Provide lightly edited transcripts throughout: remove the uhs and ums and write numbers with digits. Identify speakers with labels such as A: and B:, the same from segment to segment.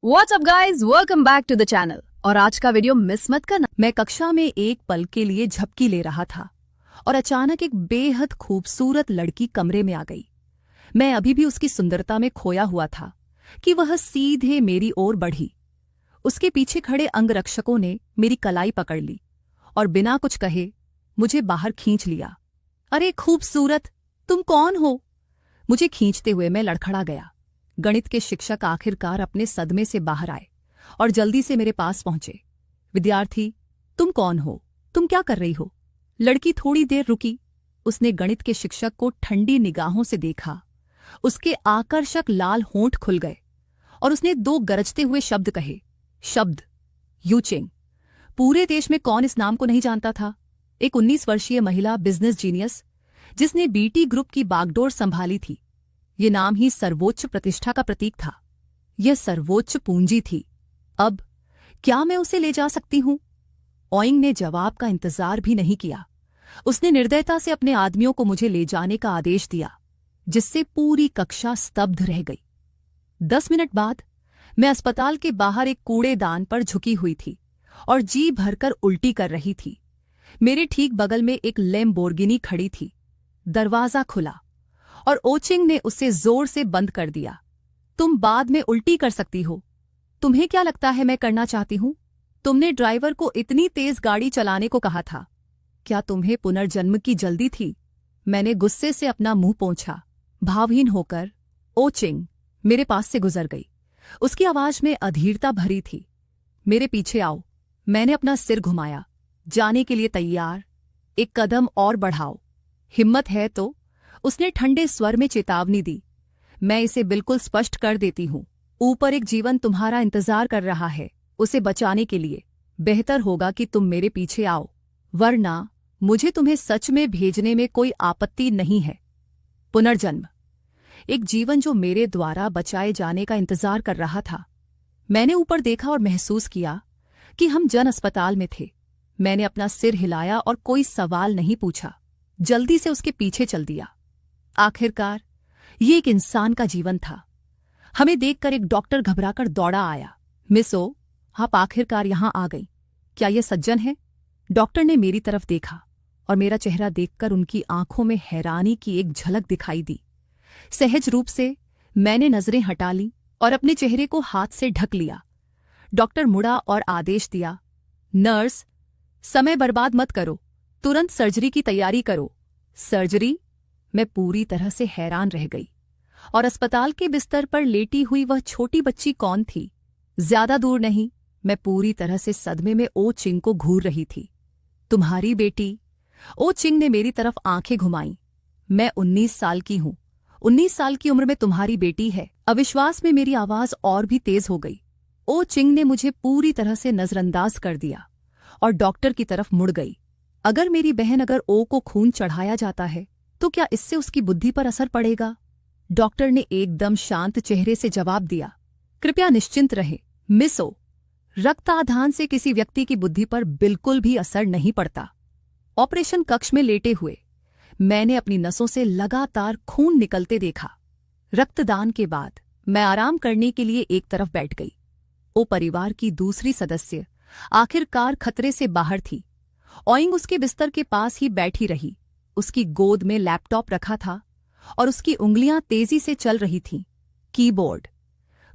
A: What's up guys? Welcome back to the channel. और आज का वीडियो मिस मत करना। मैं कक्षा में एक पल के लिए झपकी ले रहा था और अचानक एक बेहद खूबसूरत लड़की कमरे में आ गई। मैं अभी भी उसकी सुंदरता में खोया हुआ था कि वह सीधे मेरी ओर बढ़ी। उसके पीछे खड़े अंगरक्षकों ने मेरी कलाई पकड़ ली और बिना कुछ कहे मुझे बाहर खींच लिया। अरे खूबसूरत, तुम कौन हो? मुझे खींचते हुए मैं लड़खड़ा गया। गणित के शिक्षक आखिरकार अपने सदमे से बाहर आए और जल्दी से मेरे पास पहुंचे। विद्यार्थी, तुम कौन हो? तुम क्या कर रही हो? लड़की थोड़ी देर रुकी। उसने गणित के शिक्षक को ठंडी निगाहों से देखा। उसके आकर्षक लाल होंठ खुल गए और उसने दो गरजते हुए शब्द कहे। शब्द यूचिंग। पूरे देश में कौन इस नाम को नहीं जानता था? एक 19 वर्षीय महिला बिजनेस जीनियस जिसने बीटी ग्रुप की बागडोर संभाली थी। ये नाम ही सर्वोच्च प्रतिष्ठा का प्रतीक था। यह सर्वोच्च पूंजी थी। अब क्या मैं उसे ले जा सकती हूं? ओइंग ने जवाब का इंतजार भी नहीं किया। उसने निर्दयता से अपने आदमियों को मुझे ले जाने का आदेश दिया, जिससे पूरी कक्षा स्तब्ध रह गई। 10 मिनट बाद मैं अस्पताल के बाहर एक कूड़ेदान पर झुकी हुई थी और जी भरकर उल्टी कर रही थी। मेरे ठीक बगल में एक लैम्बोर्गिनी खड़ी थी। दरवाजा खुला और ओचिंग ने उसे जोर से बंद कर दिया। तुम बाद में उल्टी कर सकती हो। तुम्हें क्या लगता है मैं करना चाहती हूं? तुमने ड्राइवर को इतनी तेज गाड़ी चलाने को कहा था। क्या तुम्हें पुनर्जन्म की जल्दी थी? मैंने गुस्से से अपना मुंह पोंछा। भावहीन होकर ओचिंग मेरे पास से गुजर गई। उसकी आवाज में अधीरता भरी थी। मेरे पीछे आओ। मैंने अपना सिर घुमाया। जाने के लिए तैयार? एक कदम और बढ़ाओ। हिम्मत है तो? उसने ठंडे स्वर में चेतावनी दी। मैं इसे बिल्कुल स्पष्ट कर देती हूं। ऊपर एक जीवन तुम्हारा इंतजार कर रहा है। उसे बचाने के लिए बेहतर होगा कि तुम मेरे पीछे आओ, वरना मुझे तुम्हें सच में भेजने में कोई आपत्ति नहीं है। पुनर्जन्म, एक जीवन जो मेरे द्वारा बचाए जाने का इंतजार कर रहा था। मैंने ऊपर देखा और महसूस किया कि हम जन अस्पताल में थे। मैंने अपना सिर हिलाया और कोई सवाल नहीं पूछा। जल्दी से उसके पीछे चल दिया। आखिरकार ये एक इंसान का जीवन था। हमें देखकर एक डॉक्टर घबराकर दौड़ा आया। मिस ओ, आप आखिरकार यहां आ गई। क्या ये सज्जन है? डॉक्टर ने मेरी तरफ देखा और मेरा चेहरा देखकर उनकी आंखों में हैरानी की एक झलक दिखाई दी। सहज रूप से मैंने नजरें हटा ली और अपने चेहरे को हाथ से ढक लिया। डॉक्टर मुड़ा और आदेश दिया, नर्स, समय बर्बाद मत करो, तुरंत सर्जरी की तैयारी करो। सर्जरी? मैं पूरी तरह से हैरान रह गई। और अस्पताल के बिस्तर पर लेटी हुई वह छोटी बच्ची कौन थी? ज्यादा दूर नहीं, मैं पूरी तरह से सदमे में ओ चिंग को घूर रही थी। तुम्हारी बेटी? ओ चिंग ने मेरी तरफ आंखें घुमाईं। मैं 19 साल की हूं। 19 साल की उम्र में तुम्हारी बेटी है? अविश्वास में मेरी आवाज और भी तेज हो गई। ओ चिंग ने मुझे पूरी तरह से नजरअंदाज कर दिया और डॉक्टर की तरफ मुड़ गई। अगर मेरी बहन अगर ओ को खून चढ़ाया जाता है तो क्या इससे उसकी बुद्धि पर असर पड़ेगा? डॉक्टर ने एकदम शांत चेहरे से जवाब दिया, कृपया निश्चिंत रहे मिस ओ, रक्ताधान से किसी व्यक्ति की बुद्धि पर बिल्कुल भी असर नहीं पड़ता। ऑपरेशन कक्ष में लेटे हुए मैंने अपनी नसों से लगातार खून निकलते देखा। रक्तदान के बाद मैं आराम करने के लिए एक तरफ बैठ गई। ओ परिवार की दूसरी सदस्य आखिरकार खतरे से बाहर थी। ओइंग उसके बिस्तर के पास ही बैठी रही। उसकी गोद में लैपटॉप रखा था और उसकी उंगलियां तेजी से चल रही थीं। कीबोर्ड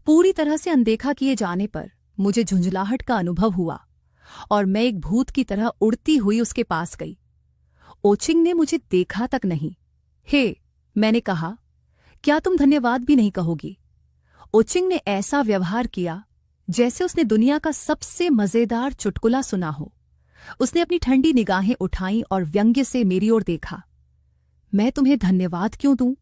A: पूरी तरह से अनदेखा किए जाने पर मुझे झुंझलाहट का अनुभव हुआ और मैं एक भूत की तरह उड़ती हुई उसके पास गई। ओचिंग ने मुझे देखा तक नहीं। हे, मैंने कहा, क्या तुम धन्यवाद भी नहीं कहोगी? ओचिंग ने ऐसा व्यवहार किया जैसे उसने दुनिया का सबसे मजेदार चुटकुला सुना हो। उसने अपनी ठंडी निगाहें उठाईं और व्यंग्य से मेरी ओर देखा। मैं तुम्हें धन्यवाद क्यों दूं?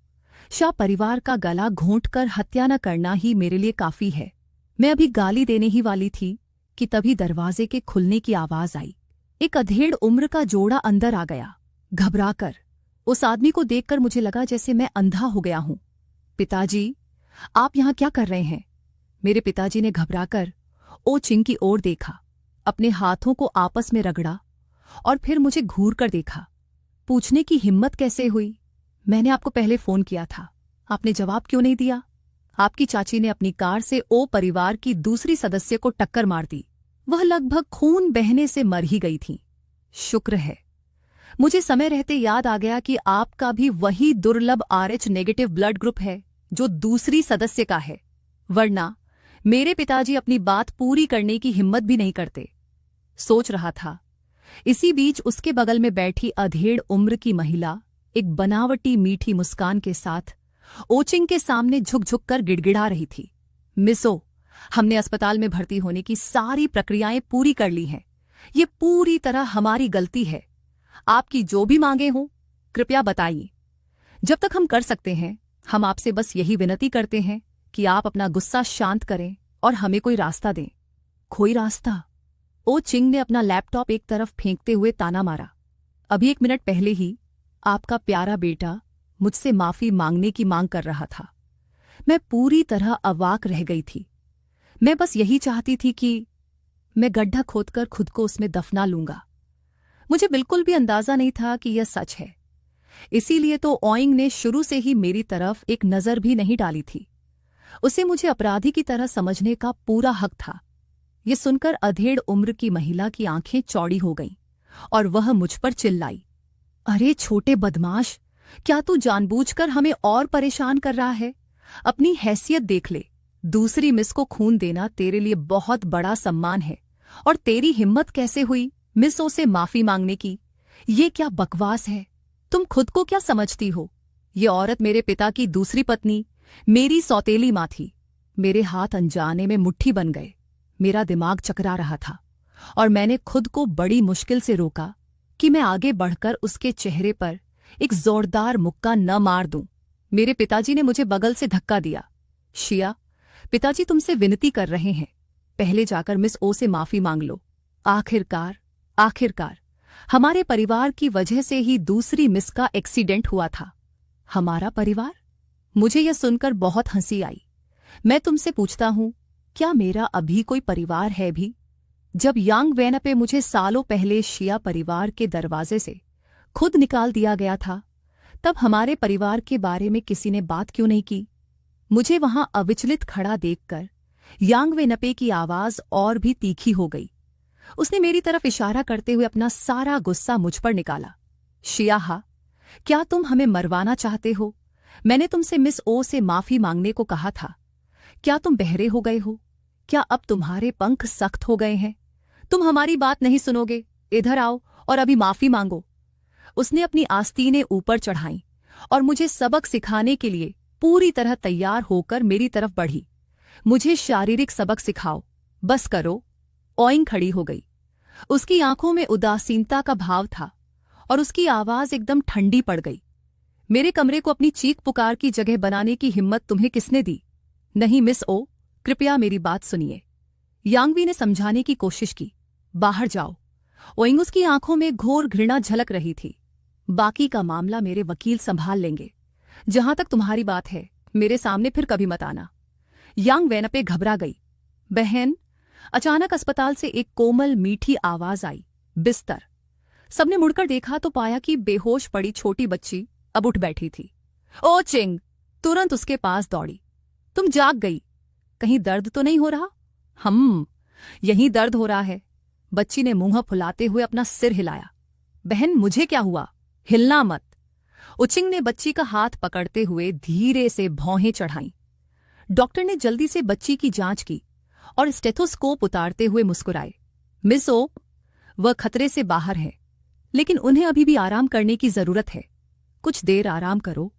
A: शाह परिवार का गला घोंटकर हत्या न करना ही मेरे लिए काफी है। मैं अभी गाली देने ही वाली थी कि तभी दरवाजे के खुलने की आवाज आई। एक अधेड़ उम्र का जोड़ा अंदर आ गया। घबराकर उस आदमी को देखकर मुझे लगा जैसे मैं अंधा हो गया हूं। पिताजी, आप यहां क्या कर रहे हैं? मेरे पिताजी ने घबराकर ओ चिंग की ओर देखा, अपने हाथों को आपस में रगड़ा और फिर मुझे घूर कर देखा। पूछने की हिम्मत कैसे हुई? मैंने आपको पहले फोन किया था, आपने जवाब क्यों नहीं दिया? आपकी चाची ने अपनी कार से ओ परिवार की दूसरी सदस्य को टक्कर मार दी। वह लगभग खून बहने से मर ही गई थी। शुक्र है मुझे समय रहते याद आ गया कि आपका भी वही दुर्लभ RH नेगेटिव ब्लड ग्रुप है जो दूसरी सदस्य का है, वरना मेरे पिताजी अपनी बात पूरी करने की हिम्मत भी नहीं करते। सोच रहा था, इसी बीच उसके बगल में बैठी अधेड़ उम्र की महिला एक बनावटी मीठी मुस्कान के साथ ओचिंग के सामने झुक झुक कर गिड़गिड़ा रही थी। मिसो, हमने अस्पताल में भर्ती होने की सारी प्रक्रियाएं पूरी कर ली हैं। ये पूरी तरह हमारी गलती है। आपकी जो भी मांगे हों कृपया बताइए। जब तक हम कर सकते हैं हम आपसे बस यही विनती करते हैं कि आप अपना गुस्सा शांत करें और हमें कोई रास्ता दें। कोई रास्ता? ओ चिंग ने अपना लैपटॉप एक तरफ फेंकते हुए ताना मारा। अभी 1 मिनट पहले ही आपका प्यारा बेटा मुझसे माफी मांगने की मांग कर रहा था। मैं पूरी तरह अवाक रह गई थी। मैं बस यही चाहती थी कि मैं गड्ढा खोदकर खुद को उसमें दफना लूंगा। मुझे बिल्कुल भी अंदाजा नहीं था कि यह सच है। इसीलिए तो ओइंग ने शुरू से ही मेरी तरफ एक नजर भी नहीं डाली थी। उसे मुझे अपराधी की तरह समझने का पूरा हक था। ये सुनकर अधेड़ उम्र की महिला की आंखें चौड़ी हो गईं और वह मुझ पर चिल्लाई, अरे छोटे बदमाश, क्या तू जानबूझकर हमें और परेशान कर रहा है? अपनी हैसियत देख ले। दूसरी मिस को खून देना तेरे लिए बहुत बड़ा सम्मान है और तेरी हिम्मत कैसे हुई मिसों से माफी मांगने की? ये क्या बकवास है? तुम खुद को क्या समझती हो? ये औरत मेरे पिता की दूसरी पत्नी, मेरी सौतेली माँ थी। मेरे हाथ अनजाने में मुट्ठी बन गए। मेरा दिमाग चकरा रहा था और मैंने खुद को बड़ी मुश्किल से रोका कि मैं आगे बढ़कर उसके चेहरे पर एक जोरदार मुक्का न मार दूं। मेरे पिताजी ने मुझे बगल से धक्का दिया। शिया, पिताजी तुमसे विनती कर रहे हैं, पहले जाकर मिस ओ से माफी मांग लो। आखिरकार हमारे परिवार की वजह से ही दूसरी मिस का एक्सीडेंट हुआ था। हमारा परिवार? मुझे यह सुनकर बहुत हंसी आई। मैं तुमसे पूछता हूं, क्या मेरा अभी कोई परिवार है भी? जब यांग वेनपे मुझे सालों पहले शिया परिवार के दरवाजे से खुद निकाल दिया गया था, तब हमारे परिवार के बारे में किसी ने बात क्यों नहीं की? मुझे वहां अविचलित खड़ा देखकर यांग वेनपे की आवाज और भी तीखी हो गई। उसने मेरी तरफ इशारा करते हुए अपना सारा गुस्सा मुझ पर निकाला। शिया, क्या तुम हमें मरवाना चाहते हो? मैंने तुमसे मिस ओ से माफी मांगने को कहा था। क्या तुम बहरे हो गए हो? क्या अब तुम्हारे पंख सख्त हो गए हैं? तुम हमारी बात नहीं सुनोगे? इधर आओ और अभी माफी मांगो। उसने अपनी आस्तीनें ऊपर चढ़ाईं और मुझे सबक सिखाने के लिए पूरी तरह तैयार होकर मेरी तरफ बढ़ी। मुझे शारीरिक सबक सिखाओ, बस करो। ओइंग खड़ी हो गई। उसकी आंखों में उदासीनता का भाव था और उसकी आवाज एकदम ठंडी पड़ गई। मेरे कमरे को अपनी चीख पुकार की जगह बनाने की हिम्मत तुम्हें किसने दी? नहीं मिस ओ, कृपया मेरी बात सुनिए। यांगवी ने समझाने की कोशिश की। बाहर जाओ। ओइंग उसकी आंखों में घोर घृणा झलक रही थी। बाकी का मामला मेरे वकील संभाल लेंगे। जहां तक तुम्हारी बात है, मेरे सामने फिर कभी मत आना। यांग वेनपे घबरा गई। बहन, अचानक अस्पताल से एक कोमल मीठी आवाज आई, बिस्तर। सबने मुड़कर देखा तो पाया कि बेहोश पड़ी छोटी बच्ची अब उठ बैठी थी। ओ चिंग तुरंत उसके पास दौड़ी। तुम जाग गई, कहीं दर्द तो नहीं हो रहा? यहीं दर्द हो रहा है। बच्ची ने मुंह फुलाते हुए अपना सिर हिलाया। बहन, मुझे क्या हुआ? हिलना मत। उचिंग ने बच्ची का हाथ पकड़ते हुए धीरे से भौहें चढ़ाईं। डॉक्टर ने जल्दी से बच्ची की जांच की और स्टेथोस्कोप उतारते हुए मुस्कुराए। मिस ओ, वह खतरे से बाहर है, लेकिन उन्हें अभी भी आराम करने की जरूरत है। कुछ देर आराम करो।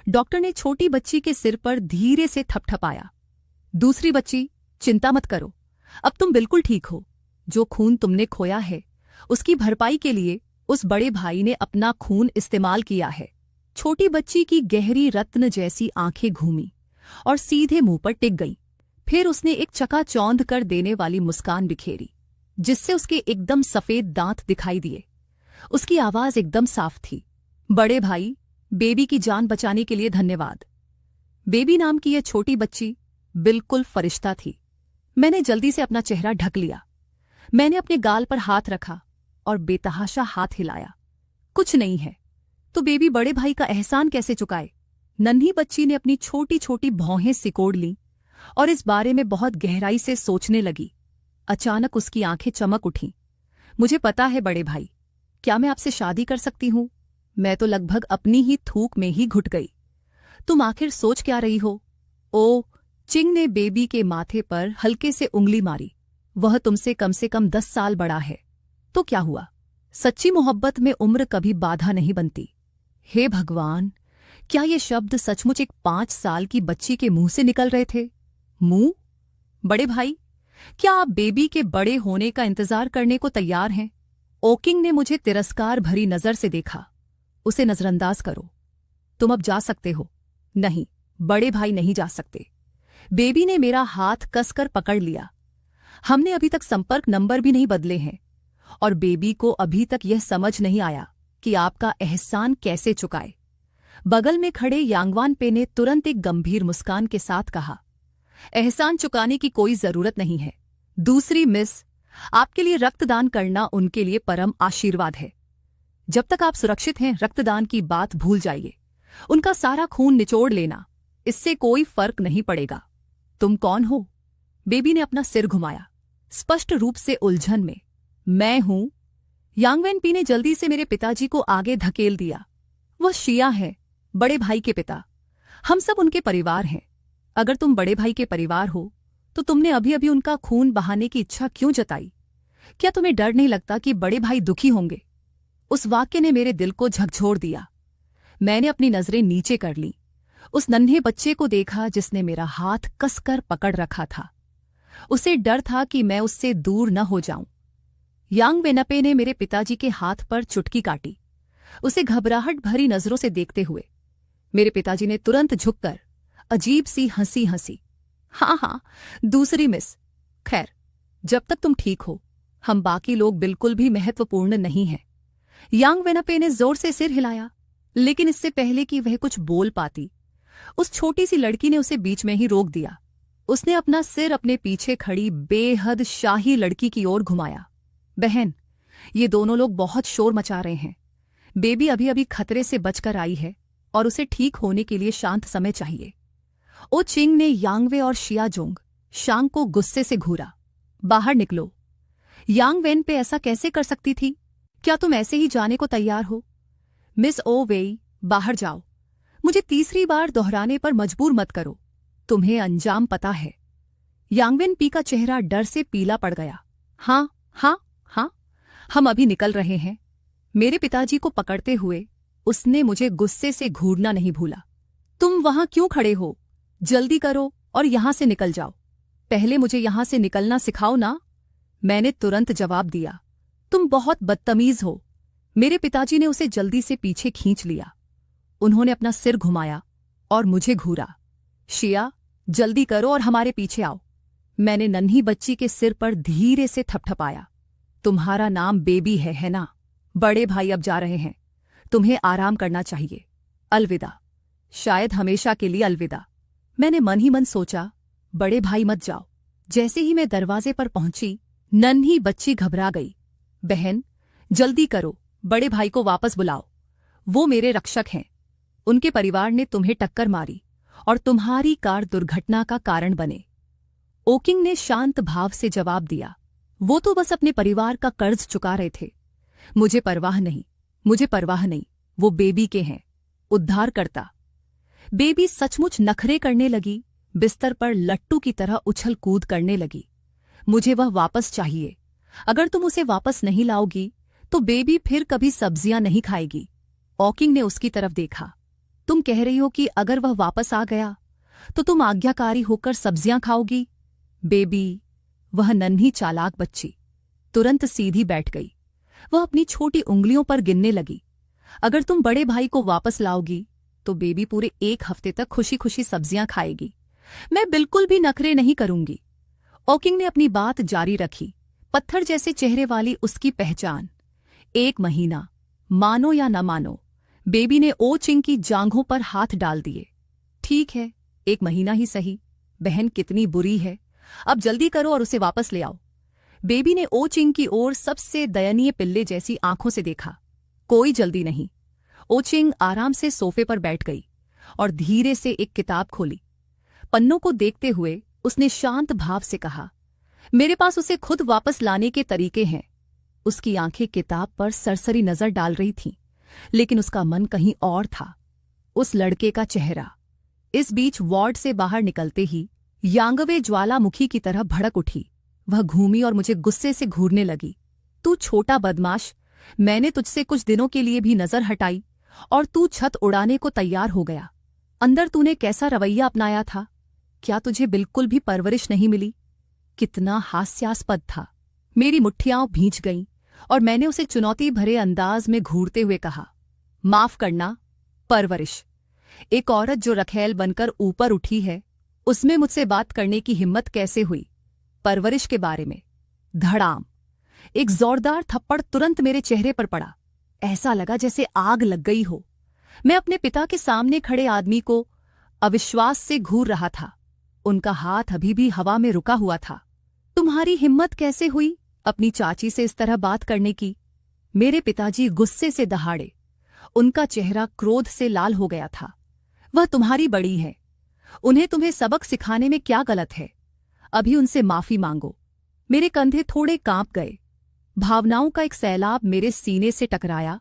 A: डॉक्टर ने छोटी बच्ची के सिर पर धीरे से थपथपाया। दूसरी बच्ची, चिंता मत करो, अब तुम बिल्कुल ठीक हो। जो खून तुमने खोया है उसकी भरपाई के लिए उस बड़े भाई ने अपना खून इस्तेमाल किया है। छोटी बच्ची की गहरी रत्न जैसी आंखें घूमी और सीधे मुंह पर टिक गईं। फिर उसने एक चकाचौंध कर देने वाली मुस्कान बिखेरी, जिससे उसके एकदम सफेद दांत दिखाई दिए। उसकी आवाज एकदम साफ थी। बड़े भाई, बेबी की जान बचाने के लिए धन्यवाद। बेबी नाम की यह छोटी बच्ची बिल्कुल फरिश्ता थी। मैंने जल्दी से अपना चेहरा ढक लिया। मैंने अपने गाल पर हाथ रखा और बेतहाशा हाथ हिलाया। कुछ नहीं है तो बेबी बड़े भाई का एहसान कैसे चुकाए? नन्ही बच्ची ने अपनी छोटी छोटी भौहें सिकोड़ लीं और इस बारे में बहुत गहराई से सोचने लगी। अचानक उसकी आंखें चमक उठीं। मुझे पता है बड़े भाई, क्या मैं आपसे शादी कर सकती हूं? मैं तो लगभग अपनी ही थूक में ही घुट गई। तुम आखिर सोच क्या रही हो? ओ, चिंग ने बेबी के माथे पर हल्के से उंगली मारी। वह तुमसे कम से कम 10 साल बड़ा है। तो क्या हुआ? सच्ची मोहब्बत में उम्र कभी बाधा नहीं बनती। हे भगवान, क्या ये शब्द सचमुच एक 5 साल की बच्ची के मुंह से निकल रहे थे? मुंह? बड़े भाई, क्या आप बेबी के बड़े होने का इंतजार करने को तैयार हैं? ओकिंग ने मुझे तिरस्कार भरी नजर से देखा। उसे नजरअंदाज करो। तुम अब जा सकते हो। नहीं, बड़े भाई नहीं जा सकते। बेबी ने मेरा हाथ कसकर पकड़ लिया। हमने अभी तक संपर्क नंबर भी नहीं बदले हैं और बेबी को अभी तक यह समझ नहीं आया कि आपका एहसान कैसे चुकाए। बगल में खड़े यांगवान पे ने तुरंत एक गंभीर मुस्कान के साथ कहा, एहसान चुकाने की कोई जरूरत नहीं है। दूसरी मिस, आपके लिए रक्तदान करना उनके लिए परम आशीर्वाद है। जब तक आप सुरक्षित हैं, रक्तदान की बात भूल जाइए। उनका सारा खून निचोड़ लेना, इससे कोई फर्क नहीं पड़ेगा। तुम कौन हो? बेबी ने अपना सिर घुमाया, स्पष्ट रूप से उलझन में। मैं हूं। यांगवेन पी ने जल्दी से मेरे पिताजी को आगे धकेल दिया। वह शिया है, बड़े भाई के पिता। हम सब उनके परिवार हैं। अगर तुम बड़े भाई के परिवार हो तो तुमने अभी अभी उनका खून बहाने की इच्छा क्यों जताई? क्या तुम्हें डर नहीं लगता कि बड़े भाई दुखी होंगे? उस वाक्य ने मेरे दिल को झकझोर दिया। मैंने अपनी नजरें नीचे कर लीं। उस नन्हे बच्चे को देखा जिसने मेरा हाथ कसकर पकड़ रखा था। उसे डर था कि मैं उससे दूर न हो जाऊं। यांग वेनपे ने मेरे पिताजी के हाथ पर चुटकी काटी, उसे घबराहट भरी नजरों से देखते हुए। मेरे पिताजी ने तुरंत झुककर अजीब सी हंसी हंसी। हाँ, दूसरी मिस। खैर, जब तक तुम ठीक हो, हम बाकी लोग बिल्कुल भी महत्वपूर्ण नहीं हैं। यांग वेनपे ने जोर से सिर हिलाया, लेकिन इससे पहले कि वह कुछ बोल पाती, उस छोटी सी लड़की ने उसे बीच में ही रोक दिया। उसने अपना सिर अपने पीछे खड़ी बेहद शाही लड़की की ओर घुमाया। बहन, ये दोनों लोग बहुत शोर मचा रहे हैं। बेबी अभी अभी खतरे से बचकर आई है और उसे ठीक होने के लिए शांत समय चाहिए। ओ चिंग ने यांगवे और शियाजोंग शांग को गुस्से से घूरा। बाहर निकलो। यांग वेन पे ऐसा कैसे कर सकती थी? क्या तुम ऐसे ही जाने को तैयार हो? मिस ओ वेई, बाहर जाओ। मुझे तीसरी बार दोहराने पर मजबूर मत करो। तुम्हें अंजाम पता है। यांगवेन पी का चेहरा डर से पीला पड़ गया। हाँ, हम अभी निकल रहे हैं। मेरे पिताजी को पकड़ते हुए उसने मुझे गुस्से से घूरना नहीं भूला। तुम वहां क्यों खड़े हो? जल्दी करो और यहां से निकल जाओ। पहले मुझे यहां से निकलना सिखाओ ना। मैंने तुरंत जवाब दिया। तुम बहुत बदतमीज हो। मेरे पिताजी ने उसे जल्दी से पीछे खींच लिया। उन्होंने अपना सिर घुमाया और मुझे घूरा। शिया, जल्दी करो और हमारे पीछे आओ। मैंने नन्ही बच्ची के सिर पर धीरे से थपथपाया। तुम्हारा नाम बेबी है ना? बड़े भाई अब जा रहे हैं। तुम्हें आराम करना चाहिए। अलविदा। शायद हमेशा के लिए अलविदा। मैंने मन ही मन सोचा, बड़े भाई मत जाओ। जैसे ही मैं दरवाजे पर पहुंची, नन्ही बच्ची घबरा गई। बहन, जल्दी करो, बड़े भाई को वापस बुलाओ। वो मेरे रक्षक हैं। उनके परिवार ने तुम्हें टक्कर मारी और तुम्हारी कार दुर्घटना का कारण बने। ओकिंग ने शांत भाव से जवाब दिया। वो तो बस अपने परिवार का कर्ज चुका रहे थे। मुझे परवाह नहीं। वो बेबी के हैं, उद्धारकर्ता। बेबी सचमुच नखरे करने लगी, बिस्तर पर लट्टू की तरह उछल कूद करने लगी। मुझे वह वापस चाहिए। अगर तुम उसे वापस नहीं लाओगी तो बेबी फिर कभी सब्जियां नहीं खाएगी। ओकिंग ने उसकी तरफ देखा। तुम कह रही हो कि अगर वह वापस आ गया तो तुम आज्ञाकारी होकर सब्जियां खाओगी? बेबी, वह नन्ही चालाक बच्ची तुरंत सीधी बैठ गई। वह अपनी छोटी उंगलियों पर गिनने लगी। अगर तुम बड़े भाई को वापस लाओगी तो बेबी पूरे 1 हफ्ते तक खुशी खुशी सब्जियां खाएगी। मैं बिल्कुल भी नखरे नहीं करूंगी। ओकिंग ने अपनी बात जारी रखी। पत्थर जैसे चेहरे वाली उसकी पहचान। 1 महीना, मानो या न मानो, बेबी ने ओ चिंग की जांघों पर हाथ डाल दिए। ठीक है, 1 महीना ही सही। बहन कितनी बुरी है। अब जल्दी करो और उसे वापस ले आओ। बेबी ने ओ चिंग की ओर सबसे दयनीय पिल्ले जैसी आंखों से देखा। कोई जल्दी नहीं। ओ चिंग आराम से सोफे पर बैठ गई। और धीरे से एक किताब खोली। पन्नों को देखते हुए उसने शांत भाव से कहा, मेरे पास उसे खुद वापस लाने के तरीके हैं। उसकी आंखें किताब पर सरसरी नजर डाल रही थीं, लेकिन उसका मन कहीं और था। उस लड़के का चेहरा। इस बीच वार्ड से बाहर निकलते ही यांगवे ज्वालामुखी की तरह भड़क उठी। वह घूमी और मुझे गुस्से से घूरने लगी। तू छोटा बदमाश, मैंने तुझसे कुछ दिनों के लिए भी नजर हटाई और तू छत उड़ाने को तैयार हो गया। अंदर तूने कैसा रवैया अपनाया था? क्या तुझे बिल्कुल भी परवरिश नहीं मिली? कितना हास्यास्पद था। मेरी मुट्ठियां भींच गईं और मैंने उसे चुनौती भरे अंदाज में घूरते हुए कहा, माफ करना, परवरिश? एक औरत जो रखेल बनकर ऊपर उठी है, उसमें मुझसे बात करने की हिम्मत कैसे हुई? परवरिश के बारे में? धड़ाम! एक जोरदार थप्पड़ तुरंत मेरे चेहरे पर पड़ा। ऐसा लगा जैसे आग लग गई हो। मैं अपने पिता के सामने खड़े आदमी को अविश्वास से घूर रहा था। उनका हाथ अभी भी हवा में रुका हुआ था। तुम्हारी हिम्मत कैसे हुई अपनी चाची से इस तरह बात करने की? मेरे पिताजी गुस्से से दहाड़े। उनका चेहरा क्रोध से लाल हो गया था। वह तुम्हारी बड़ी है, उन्हें तुम्हें सबक सिखाने में क्या गलत है? अभी उनसे माफी मांगो। मेरे कंधे थोड़े कांप गए। भावनाओं का एक सैलाब मेरे सीने से टकराया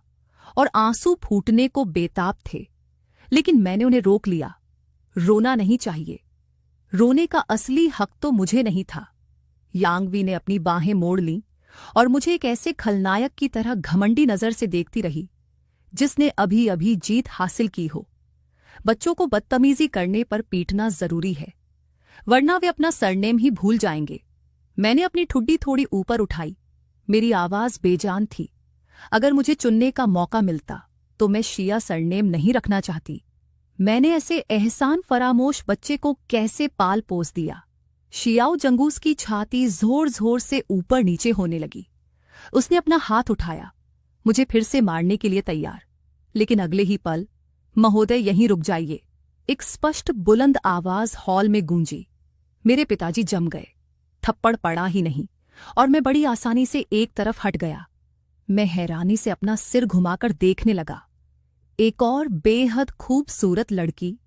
A: और आंसू फूटने को बेताब थे, लेकिन मैंने उन्हें रोक लिया। रोना नहीं चाहिए। रोने का असली हक तो मुझे नहीं था। यांगवी ने अपनी बाहें मोड़ लीं और मुझे एक ऐसे खलनायक की तरह घमंडी नजर से देखती रही जिसने अभी अभी जीत हासिल की हो। बच्चों को बदतमीजी करने पर पीटना जरूरी है, वरना वे अपना सरनेम ही भूल जाएंगे। मैंने अपनी ठुड्डी थोड़ी ऊपर उठाई। मेरी आवाज बेजान थी। अगर मुझे चुनने का मौका मिलता तो मैं शिया सरनेम नहीं रखना चाहती। मैंने ऐसे एहसान फरामोश बच्चे को कैसे पाल पोस दिया? शियाओ जंगूस की छाती जोर जोर से ऊपर नीचे होने लगी। उसने अपना हाथ उठाया, मुझे फिर से मारने के लिए तैयार। लेकिन अगले ही पल, महोदय यहीं रुक जाइए, एक स्पष्ट बुलंद आवाज हॉल में गूंजी। मेरे पिताजी जम गए। थप्पड़ पड़ा ही नहीं और मैं बड़ी आसानी से एक तरफ हट गया। मैं हैरानी से अपना सिर घुमाकर देखने लगा। एक और बेहद खूबसूरत लड़की।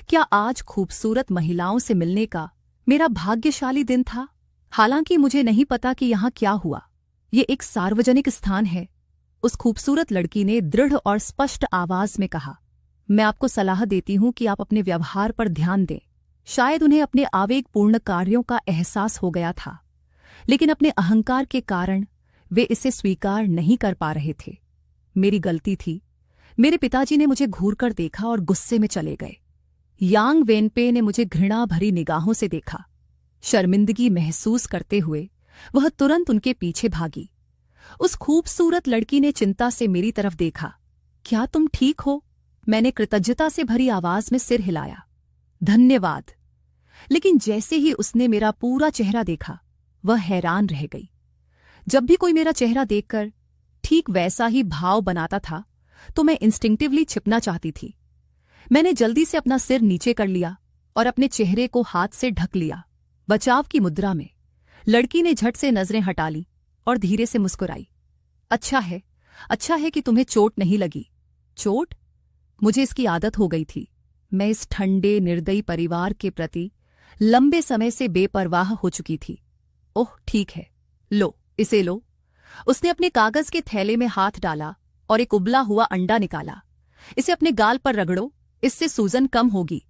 A: क्या आज खूबसूरत महिलाओं से मिलने का मेरा भाग्यशाली दिन था? हालांकि मुझे नहीं पता कि यहाँ क्या हुआ। ये एक सार्वजनिक स्थान है। उस खूबसूरत लड़की ने दृढ़ और स्पष्ट आवाज में कहा, मैं आपको सलाह देती हूं कि आप अपने व्यवहार पर ध्यान दें। शायद उन्हें अपने आवेगपूर्ण कार्यों का एहसास हो गया था, लेकिन अपने अहंकार के कारण वे इसे स्वीकार नहीं कर पा रहे थे। मेरी गलती थी। मेरे पिताजी ने मुझे घूरकर देखा और गुस्से में चले गए। यांग वेनपे ने मुझे घृणा भरी निगाहों से देखा। शर्मिंदगी महसूस करते हुए वह तुरंत उनके पीछे भागी। उस खूबसूरत लड़की ने चिंता से मेरी तरफ देखा। क्या तुम ठीक हो? मैंने कृतज्ञता से भरी आवाज में सिर हिलाया। धन्यवाद। लेकिन जैसे ही उसने मेरा पूरा चेहरा देखा, वह हैरान रह गई। जब भी कोई मेरा चेहरा देखकर ठीक वैसा ही भाव बनाता था तो मैं इंस्टिंक्टिवली छिपना चाहती थी। मैंने जल्दी से अपना सिर नीचे कर लिया और अपने चेहरे को हाथ से ढक लिया। बचाव की मुद्रा में लड़की ने झट से नजरें हटा ली और धीरे से मुस्कुराई। अच्छा है कि तुम्हें चोट नहीं लगी। चोट? मुझे इसकी आदत हो गई थी। मैं इस ठंडे निर्दयी परिवार के प्रति लंबे समय से बेपरवाह हो चुकी थी। ओह ठीक है, लो इसे लो। उसने अपने कागज के थैले में हाथ डाला और एक उबला हुआ अंडा निकाला। इसे अपने गाल पर रगड़ो, इससे सूजन कम होगी।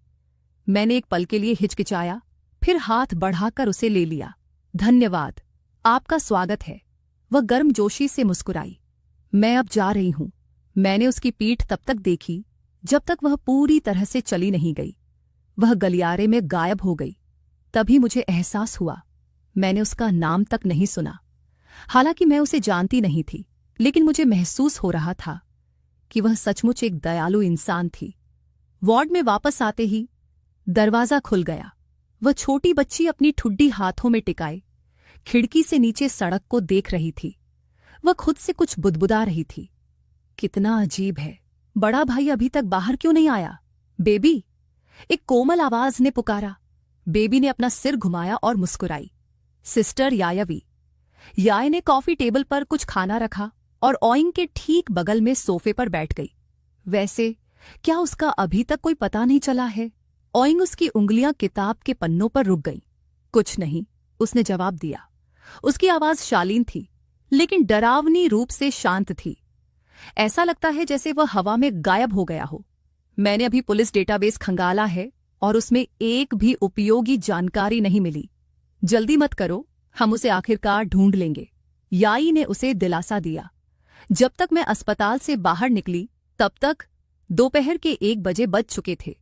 A: मैंने एक पल के लिए हिचकिचाया, फिर हाथ बढ़ाकर उसे ले लिया। धन्यवाद, आपका स्वागत है। वह गर्मजोशी से मुस्कुराई। मैं अब जा रही हूं। मैंने उसकी पीठ तब तक देखी जब तक वह पूरी तरह से चली नहीं गई। वह गलियारे में गायब हो गई। तभी मुझे एहसास हुआ मैंने उसका नाम तक नहीं सुना। हालांकि मैं उसे जानती नहीं थी, लेकिन मुझे महसूस हो रहा था कि वह सचमुच एक दयालु इंसान थी। वार्ड में वापस आते ही दरवाजा खुल गया। वह छोटी बच्ची अपनी ठुड्डी हाथों में टिकाए खिड़की से नीचे सड़क को देख रही थी। वह खुद से कुछ बुदबुदा रही थी। कितना अजीब है, बड़ा भाई अभी तक बाहर क्यों नहीं आया? बेबी, एक कोमल आवाज ने पुकारा। बेबी ने अपना सिर घुमाया और मुस्कुराई। सिस्टर यायावी। याय ने कॉफी टेबल पर कुछ खाना रखा और ओइंग के ठीक बगल में सोफे पर बैठ गई। वैसे क्या उसका अभी तक कोई पता नहीं चला है? ओइंग उसकी उंगलियां किताब के पन्नों पर रुक गईं। कुछ नहीं, उसने जवाब दिया। उसकी आवाज शालीन थी, लेकिन डरावनी रूप से शांत थी। ऐसा लगता है जैसे वह हवा में गायब हो गया हो। मैंने अभी पुलिस डेटाबेस खंगाला है और उसमें एक भी उपयोगी जानकारी नहीं मिली। जल्दी मत करो, हम उसे आखिरकार ढूंढ लेंगे, याई ने उसे दिलासा दिया। जब तक मैं अस्पताल से बाहर निकली तब तक दोपहर के 1 बजे बज चुके थे।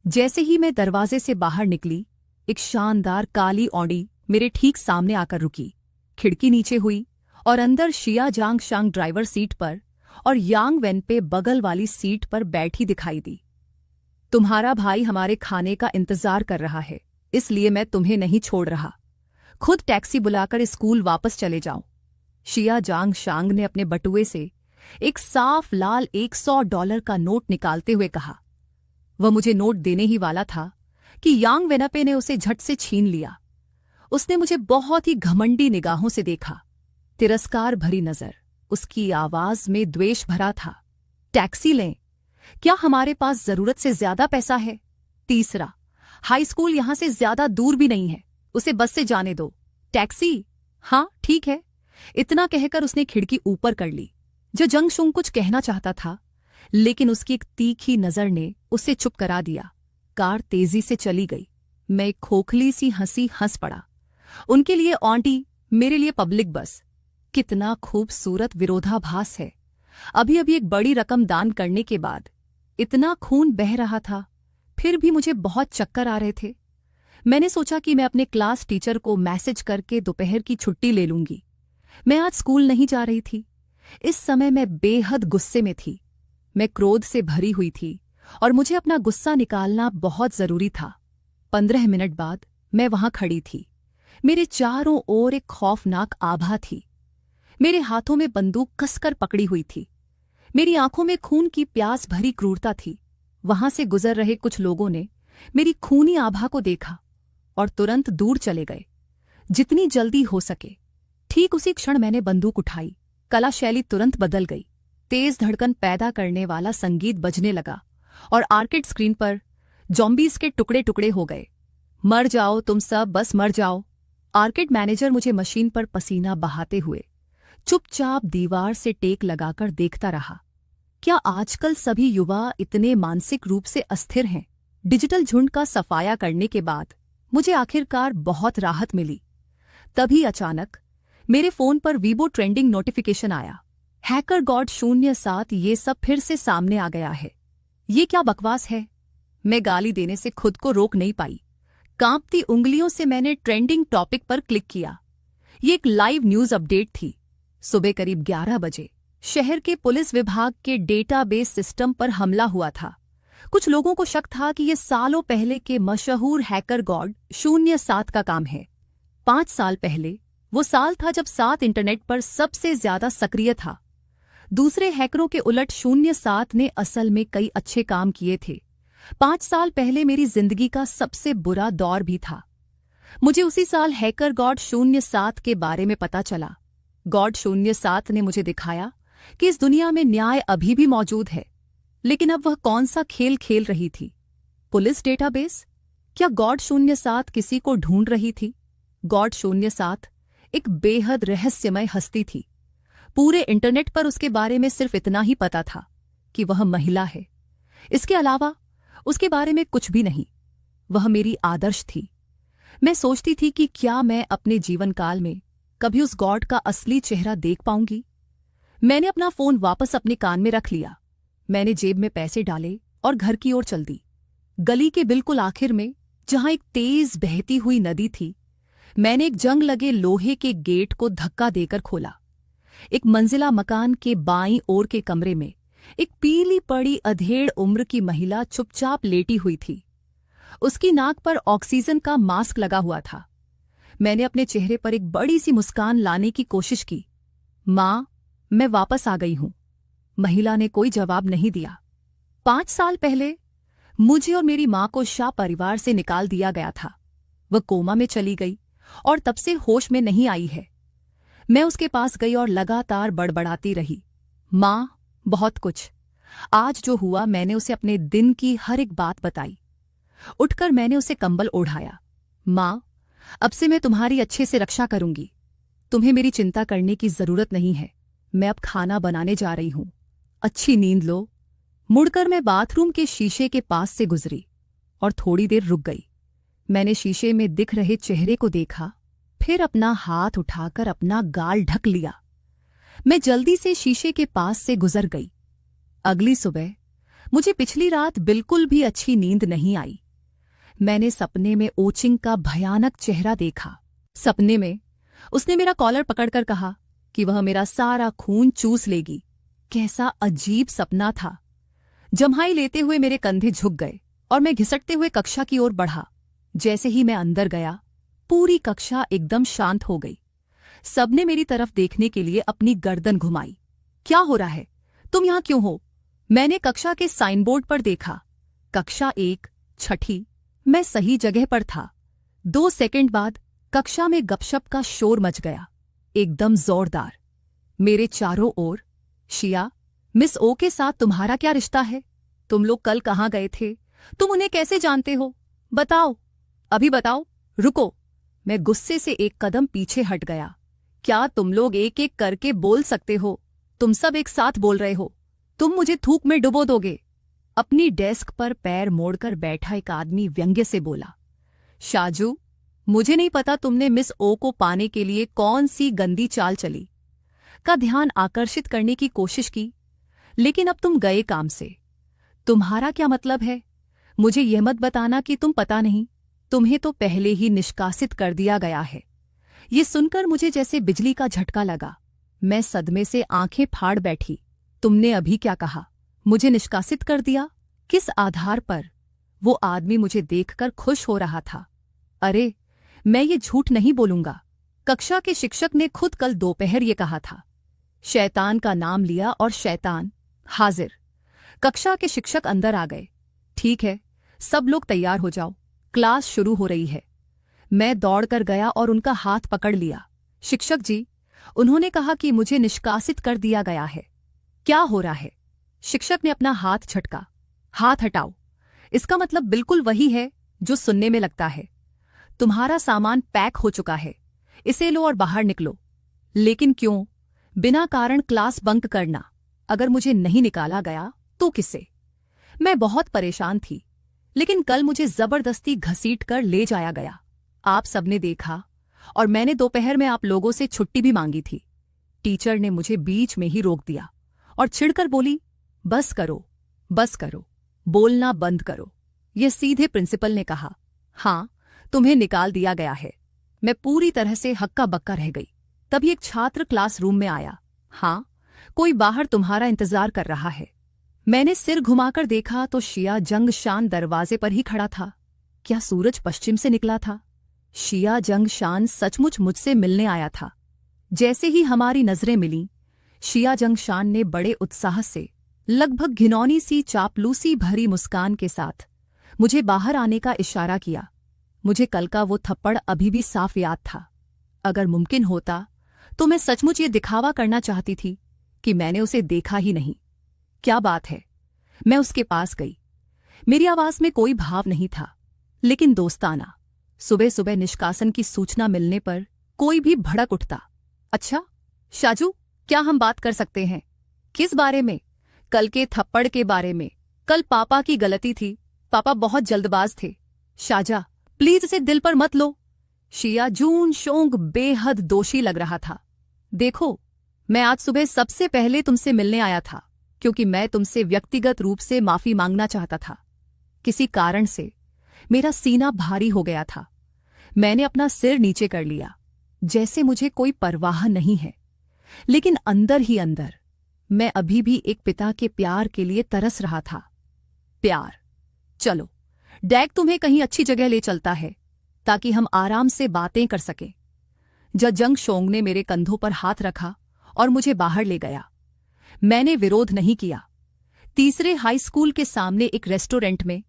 A: जैसे ही मैं दरवाजे से बाहर निकली, एक शानदार काली ऑडी मेरे ठीक सामने आकर रुकी। खिड़की नीचे हुई और अंदर शिया जांग शांग ड्राइवर सीट पर और यांग वेन पे बगल वाली सीट पर बैठी दिखाई दी। तुम्हारा भाई हमारे खाने का इंतजार कर रहा है, इसलिए मैं तुम्हें नहीं छोड़ रहा। खुद टैक्सी बुलाकर स्कूल वापस चले जाओ। शिया जांग शांग ने अपने बटुए से एक साफ लाल $100 का नोट निकालते हुए कहा। वह मुझे नोट देने ही वाला था कि यांग वेनपे ने उसे झट से छीन लिया। उसने मुझे बहुत ही घमंडी निगाहों से देखा, तिरस्कार भरी नजर। उसकी आवाज में द्वेष भरा था। टैक्सी लें? क्या हमारे पास जरूरत से ज्यादा पैसा है? तीसरा, हाई स्कूल यहां से ज्यादा दूर भी नहीं है, उसे बस से जाने दो। टैक्सी? हाँ ठीक है। इतना कहकर उसने खिड़की ऊपर कर ली। जो जंगशुंग कुछ कहना चाहता था, लेकिन उसकी एक तीखी नजर ने उसे चुप करा दिया। कार तेजी से चली गई। मैं एक खोखली सी हंसी हंस पड़ा। उनके लिए ऑन्टी, मेरे लिए पब्लिक बस। कितना खूबसूरत विरोधाभास है। अभी अभी एक बड़ी रकम दान करने के बाद इतना खून बह रहा था, फिर भी मुझे बहुत चक्कर आ रहे थे। मैंने सोचा कि मैं अपने क्लास टीचर को मैसेज करके दोपहर की छुट्टी ले लूंगी। मैं आज स्कूल नहीं जा रही थी। इस समय मैं बेहद गुस्से में थी। मैं क्रोध से भरी हुई थी और मुझे अपना गुस्सा निकालना बहुत जरूरी था। 15 मिनट बाद मैं वहां खड़ी थी। मेरे चारों ओर एक खौफनाक आभा थी। मेरे हाथों में बंदूक कसकर पकड़ी हुई थी। मेरी आंखों में खून की प्यास भरी क्रूरता थी। वहां से गुजर रहे कुछ लोगों ने मेरी खूनी आभा को देखा और तुरंत दूर चले गए, जितनी जल्दी हो सके। ठीक उसी क्षण मैंने बंदूक उठाई। कला शैली तुरंत बदल गई। तेज धड़कन पैदा करने वाला संगीत बजने लगा और आर्केड स्क्रीन पर जॉम्बीज के टुकड़े टुकड़े हो गए। मर जाओ तुम सब, बस मर जाओ। आर्केड मैनेजर मुझे मशीन पर पसीना बहाते हुए चुपचाप दीवार से टेक लगाकर देखता रहा। क्या आजकल सभी युवा इतने मानसिक रूप से अस्थिर हैं? डिजिटल झुंड का सफाया करने के बाद मुझे आखिरकार बहुत राहत मिली। तभी अचानक मेरे फोन पर वीबो ट्रेंडिंग नोटिफिकेशन आया। हैकर गॉड 07 ये सब फिर से सामने आ गया है। ये क्या बकवास है? मैं गाली देने से खुद को रोक नहीं पाई। कांपती उंगलियों से मैंने ट्रेंडिंग टॉपिक पर क्लिक किया। ये एक लाइव न्यूज अपडेट थी। सुबह करीब 11 बजे शहर के पुलिस विभाग के डेटाबेस सिस्टम पर हमला हुआ था। कुछ लोगों को शक था कि ये सालों पहले के मशहूर हैकर गॉड 07 का काम है। 5 साल पहले वो साल था जब 7 इंटरनेट पर सबसे ज्यादा सक्रिय था। दूसरे हैकरों के उलट 07 ने असल में कई अच्छे काम किए थे। 5 साल पहले मेरी जिंदगी का सबसे बुरा दौर भी था। मुझे उसी साल हैकर गॉड 07 के बारे में पता चला। गॉड 07 ने मुझे दिखाया कि इस दुनिया में न्याय अभी भी मौजूद है। लेकिन अब वह कौन सा खेल खेल रही थी? Police database? क्या गॉड 07 किसी को ढूंढ रही थी? गॉड 07 एक बेहद रहस्यमय हस्ती थी। पूरे इंटरनेट पर उसके बारे में सिर्फ इतना ही पता था कि वह महिला है। इसके अलावा उसके बारे में कुछ भी नहीं। वह मेरी आदर्श थी। मैं सोचती थी कि क्या मैं अपने जीवन काल में कभी उस गॉड का असली चेहरा देख पाऊंगी। मैंने अपना फोन वापस अपने कान में रख लिया। मैंने जेब में पैसे डाले और घर की ओर चल दी। गली के बिल्कुल आखिर में, जहां एक तेज बहती हुई नदी थी, मैंने एक जंग लगे लोहे के गेट को धक्का देकर खोला। एक मंजिला मकान के बाईं ओर के कमरे में एक पीली पड़ी अधेड़ उम्र की महिला चुपचाप लेटी हुई थी। उसकी नाक पर ऑक्सीजन का मास्क लगा हुआ था। मैंने अपने चेहरे पर एक बड़ी सी मुस्कान लाने की कोशिश की। माँ, मैं वापस आ गई हूं। महिला ने कोई जवाब नहीं दिया। 5 साल पहले मुझे और मेरी माँ को शाह परिवार से निकाल दिया गया था। वह कोमा में चली गई और तब से होश में नहीं आई है। मैं उसके पास गई और लगातार बड़बड़ाती रही। माँ, बहुत कुछ। आज जो हुआ मैंने उसे अपने दिन की हर एक बात बताई। उठकर मैंने उसे कंबल ओढ़ाया। माँ, अब से मैं तुम्हारी अच्छे से रक्षा करूंगी। तुम्हें मेरी चिंता करने की जरूरत नहीं है। मैं अब खाना बनाने जा रही हूं। अच्छी नींद लो। मुड़कर मैं बाथरूम के शीशे के पास से गुजरी और थोड़ी देर रुक गई। मैंने शीशे में दिख रहे चेहरे को देखा, फिर अपना हाथ उठाकर अपना गाल ढक लिया। मैं जल्दी से शीशे के पास से गुजर गई। अगली सुबह मुझे पिछली रात बिल्कुल भी अच्छी नींद नहीं आई। मैंने सपने में ओचिंग का भयानक चेहरा देखा। सपने में उसने मेरा कॉलर पकड़कर कहा कि वह मेरा सारा खून चूस लेगी। कैसा अजीब सपना था। जम्हाई लेते हुए मेरे कंधे झुक गए और मैं घिसटते हुए कक्षा की ओर बढ़ा। जैसे ही मैं अंदर गया, पूरी कक्षा एकदम शांत हो गई। सबने मेरी तरफ देखने के लिए अपनी गर्दन घुमाई। क्या हो रहा है? तुम यहां क्यों हो? मैंने कक्षा के साइनबोर्ड पर देखा, कक्षा 1 छठी। मैं सही जगह पर था। 2 सेकंड बाद कक्षा में गपशप का शोर मच गया, एकदम जोरदार। मेरे चारों ओर, शिया, मिस ओ के साथ तुम्हारा क्या रिश्ता है? तुम लोग कल कहाँ गए थे? तुम उन्हें कैसे जानते हो? बताओ, अभी बताओ। रुको, मैं गुस्से से एक कदम पीछे हट गया। क्या तुम लोग एक एक करके बोल सकते हो? तुम सब एक साथ बोल रहे हो। तुम मुझे थूक में डुबो दोगे। अपनी डेस्क पर पैर मोड़कर बैठा एक आदमी व्यंग्य से बोला। शाजू, मुझे नहीं पता तुमने मिस ओ को पाने के लिए कौन सी गंदी चाल चली। का ध्यान आकर्षित करने की कोशिश की, लेकिन अब तुम गए काम से। तुम्हारा क्या मतलब है? मुझे यह मत बताना कि तुम पता नहीं। तुम्हें तो पहले ही निष्कासित कर दिया गया है। ये सुनकर मुझे जैसे बिजली का झटका लगा। मैं सदमे से आंखें फाड़ बैठी। तुमने अभी क्या कहा? मुझे निष्कासित कर दिया? किस आधार पर? वो आदमी मुझे देखकर खुश हो रहा था। अरे, मैं ये झूठ नहीं बोलूंगा। कक्षा के शिक्षक ने खुद कल दोपहर ये कहा था। शैतान का नाम लिया और शैतान हाजिर। कक्षा के शिक्षक अंदर आ गए। ठीक है, सब लोग तैयार हो जाओ, क्लास शुरू हो रही है। मैं दौड़कर गया और उनका हाथ पकड़ लिया। शिक्षक जी, उन्होंने कहा कि मुझे निष्कासित कर दिया गया है। क्या हो रहा है? शिक्षक ने अपना हाथ झटका। हाथ हटाओ। इसका मतलब बिल्कुल वही है जो सुनने में लगता है। तुम्हारा सामान पैक हो चुका है, इसे लो और बाहर निकलो। लेकिन क्यों? बिना कारण क्लास बंक करना। अगर मुझे नहीं निकाला गया तो किसे? मैं बहुत परेशान थी, लेकिन कल मुझे जबरदस्ती घसीट कर ले जाया गया। आप सबने देखा, और मैंने दोपहर में आप लोगों से छुट्टी भी मांगी थी। टीचर ने मुझे बीच में ही रोक दिया और चिढ़कर बोली, बस करो, बस करो, बोलना बंद करो। यह सीधे प्रिंसिपल ने कहा। हाँ, तुम्हें निकाल दिया गया है। मैं पूरी तरह से हक्का बक्का रह गई। तभी एक छात्र क्लासरूम में आया। हाँ, कोई बाहर तुम्हारा इंतजार कर रहा है। मैंने सिर घुमाकर देखा तो शिया जंगशान दरवाजे पर ही खड़ा था। क्या सूरज पश्चिम से निकला था? शिया जंगशान सचमुच मुझसे मिलने आया था। जैसे ही हमारी नजरें मिलीं, शिया जंगशान ने बड़े उत्साह से, लगभग घिनौनी सी चापलूसी भरी मुस्कान के साथ मुझे बाहर आने का इशारा किया। मुझे कल का वो थप्पड़ अभी भी साफ याद था। अगर मुमकिन होता तो मैं सचमुच ये दिखावा करना चाहती थी कि मैंने उसे देखा ही नहीं। क्या बात है? मैं उसके पास गई। मेरी आवाज में कोई भाव नहीं था, लेकिन दोस्ताना। सुबह सुबह निष्कासन की सूचना मिलने पर कोई भी भड़क उठता। अच्छा शाजू, क्या हम बात कर सकते हैं? किस बारे में? कल के थप्पड़ के बारे में। कल पापा की गलती थी। पापा बहुत जल्दबाज थे। शाजा, प्लीज इसे दिल पर मत लो। शिया जून शोंग बेहद दोषी लग रहा था। देखो, मैं आज सुबह सबसे पहले तुमसे मिलने आया था क्योंकि मैं तुमसे व्यक्तिगत रूप से माफी मांगना चाहता था। किसी कारण से मेरा सीना भारी हो गया था। मैंने अपना सिर नीचे कर लिया, जैसे मुझे कोई परवाह नहीं है। लेकिन अंदर ही अंदर मैं अभी भी एक पिता के प्यार के लिए तरस रहा था। प्यार। चलो, डैग तुम्हें कहीं अच्छी जगह ले चलता है ताकि हम आराम से बातें कर सकें। जंग शोंग ने मेरे कंधों पर हाथ रखा और मुझे बाहर ले गया। मैंने विरोध नहीं किया। तीसरे हाई स्कूल के सामने एक रेस्टोरेंट में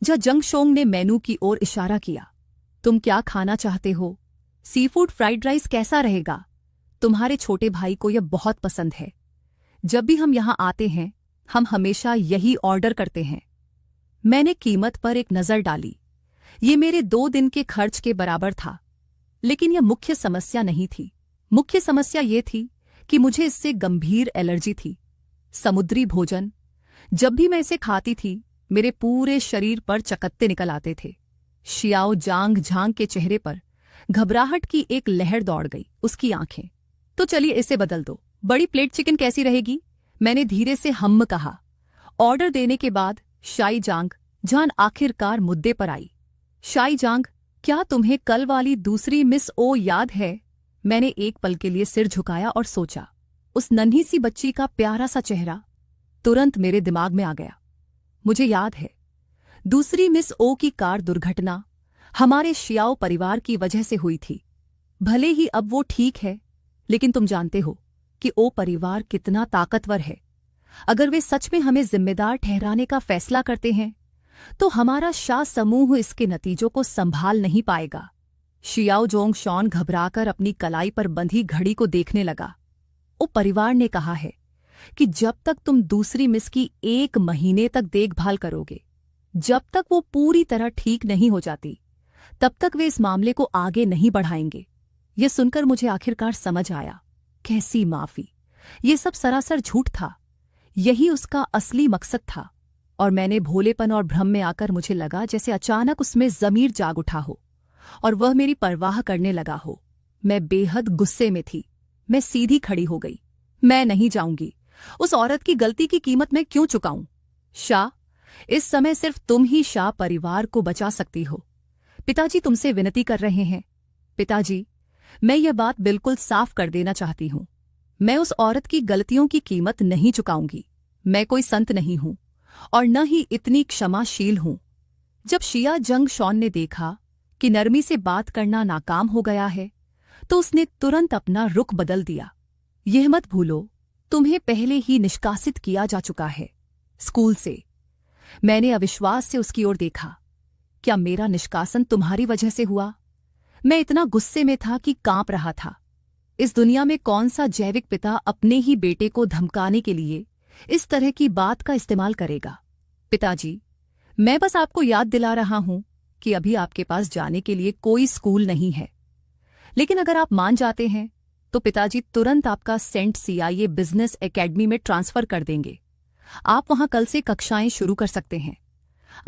A: जंग शोंग ने मेनू की ओर इशारा किया। तुम क्या खाना चाहते हो? सीफूड फ्राइड राइस कैसा रहेगा? तुम्हारे छोटे भाई को यह बहुत पसंद है। जब भी हम यहां आते हैं, हम हमेशा यही ऑर्डर करते हैं। मैंने कीमत पर एक नजर डाली। ये मेरे 2 दिन के खर्च के बराबर था। लेकिन यह मुख्य समस्या नहीं थी। मुख्य समस्या ये थी कि मुझे इससे गंभीर एलर्जी थी। समुद्री भोजन, जब भी मैं इसे खाती थी, मेरे पूरे शरीर पर चकत्ते निकल आते थे। शियाओ जांग झांग के चेहरे पर घबराहट की एक लहर दौड़ गई। उसकी आंखें, तो चलिए इसे बदल दो। बड़ी प्लेट चिकन कैसी रहेगी? मैंने धीरे से हम्म कहा। ऑर्डर देने के बाद शाई जांग जान आखिरकार मुद्दे पर आई। शाई जांग, क्या तुम्हें कल वाली दूसरी मिस ओ याद है? मैंने एक पल के लिए सिर झुकाया और सोचा। उस नन्ही सी बच्ची का प्यारा सा चेहरा तुरंत मेरे दिमाग में आ गया। मुझे याद है, दूसरी मिस ओ की कार दुर्घटना हमारे शियाओ परिवार की वजह से हुई थी। भले ही अब वो ठीक है, लेकिन तुम जानते हो कि ओ परिवार कितना ताकतवर है। अगर वे सच में हमें जिम्मेदार ठहराने का फैसला करते हैं, तो हमारा शाह समूह इसके नतीजों को संभाल नहीं पाएगा। शियाओ जोंग शॉन घबराकर अपनी कलाई पर बंधी घड़ी को देखने लगा। ओ परिवार ने कहा है कि जब तक तुम दूसरी मिस की 1 महीने तक देखभाल करोगे, जब तक वो पूरी तरह ठीक नहीं हो जाती, तब तक वे इस मामले को आगे नहीं बढ़ाएंगे। यह सुनकर मुझे आखिरकार समझ आया, कैसी माफी! ये सब सरासर झूठ था। यही उसका असली मकसद था। और मैंने भोलेपन और भ्रम में आकर मुझे लगा जैसे अचानक उसमें ज़मीर जाग उठा हो और वह मेरी परवाह करने लगा हो। मैं बेहद गुस्से में थी। मैं सीधी खड़ी हो गई। मैं नहीं जाऊंगी। उस औरत की गलती की कीमत मैं क्यों चुकाऊं? शाह, इस समय सिर्फ तुम ही शाह परिवार को बचा सकती हो। पिताजी तुमसे विनती कर रहे हैं। पिताजी, मैं यह बात बिल्कुल साफ कर देना चाहती हूं। मैं उस औरत की गलतियों की कीमत नहीं चुकाऊंगी। मैं कोई संत नहीं हूं और न ही इतनी क्षमाशील हूं। जब शिया जंग शॉन ने देखा कि नरमी से बात करना नाकाम हो गया है, तो उसने तुरंत अपना रुख बदल दिया। यह मत भूलो, तुम्हें पहले ही निष्कासित किया जा चुका है, स्कूल से। मैंने अविश्वास से उसकी ओर देखा। क्या मेरा निष्कासन तुम्हारी वजह से हुआ? मैं इतना गुस्से में था कि कांप रहा था। इस दुनिया में कौन सा जैविक पिता अपने ही बेटे को धमकाने के लिए इस तरह की बात का इस्तेमाल करेगा? पिताजी, मैं बस आपको याद दिला रहा हूं कि अभी आपके पास जाने के लिए कोई स्कूल नहीं है। लेकिन अगर आप मान जाते हैं, तो पिताजी तुरंत आपका सेंट सीआईए बिजनेस एकेडमी में ट्रांसफर कर देंगे। आप वहां कल से कक्षाएं शुरू कर सकते हैं।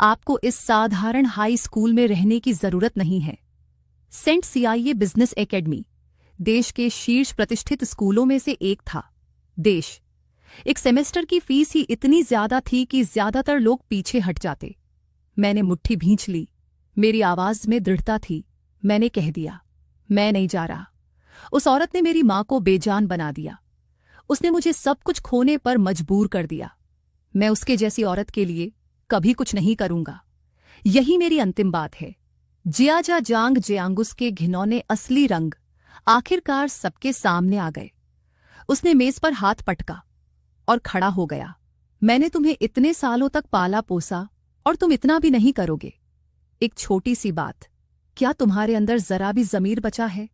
A: आपको इस साधारण हाई स्कूल में रहने की जरूरत नहीं है। सेंट सीआईए बिजनेस एकेडमी देश के शीर्ष प्रतिष्ठित स्कूलों में से एक था। एक सेमेस्टर की फीस ही इतनी ज्यादा थी कि ज्यादातर लोग पीछे हट जाते। मैंने मुट्ठी भींच ली। मेरी आवाज में दृढ़ता थी। मैंने कह दिया, मैं नहीं जा रहा। उस औरत ने मेरी मां को बेजान बना दिया। उसने मुझे सब कुछ खोने पर मजबूर कर दिया। मैं उसके जैसी औरत के लिए कभी कुछ नहीं करूंगा। यही मेरी अंतिम बात है। जियाजा जांग जियांगुस के घिनौने असली रंग आखिरकार सबके सामने आ गए। उसने मेज पर हाथ पटका और खड़ा हो गया। मैंने तुम्हें इतने सालों तक पाला पोसा और तुम इतना भी नहीं करोगे। एक छोटी सी बात, क्या तुम्हारे अंदर जरा भी ज़मीर बचा है?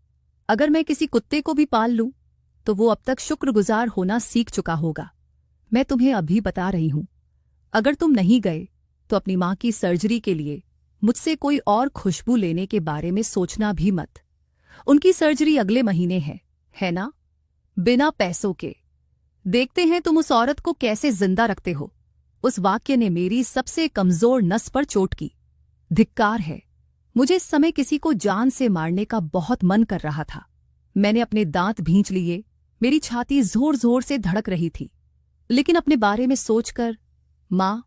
A: अगर मैं किसी कुत्ते को भी पाल लूं, तो वो अब तक शुक्रगुजार होना सीख चुका होगा। मैं तुम्हें अभी बता रही हूं, अगर तुम नहीं गए तो अपनी मां की सर्जरी के लिए मुझसे कोई और खुशबू लेने के बारे में सोचना भी मत। उनकी सर्जरी अगले महीने है ना? बिना पैसों के। देखते हैं तुम उस औरत को कैसे जिंदा रखते हो। उस वाक्य ने मेरी सबसे कमजोर नस पर चोट की। धिक्कार है। मुझे इस समय किसी को जान से मारने का बहुत मन कर रहा था। मैंने अपने दांत भींच लिए। मेरी छाती जोर जोर से धड़क रही थी। लेकिन अपने बारे में सोचकर, मां,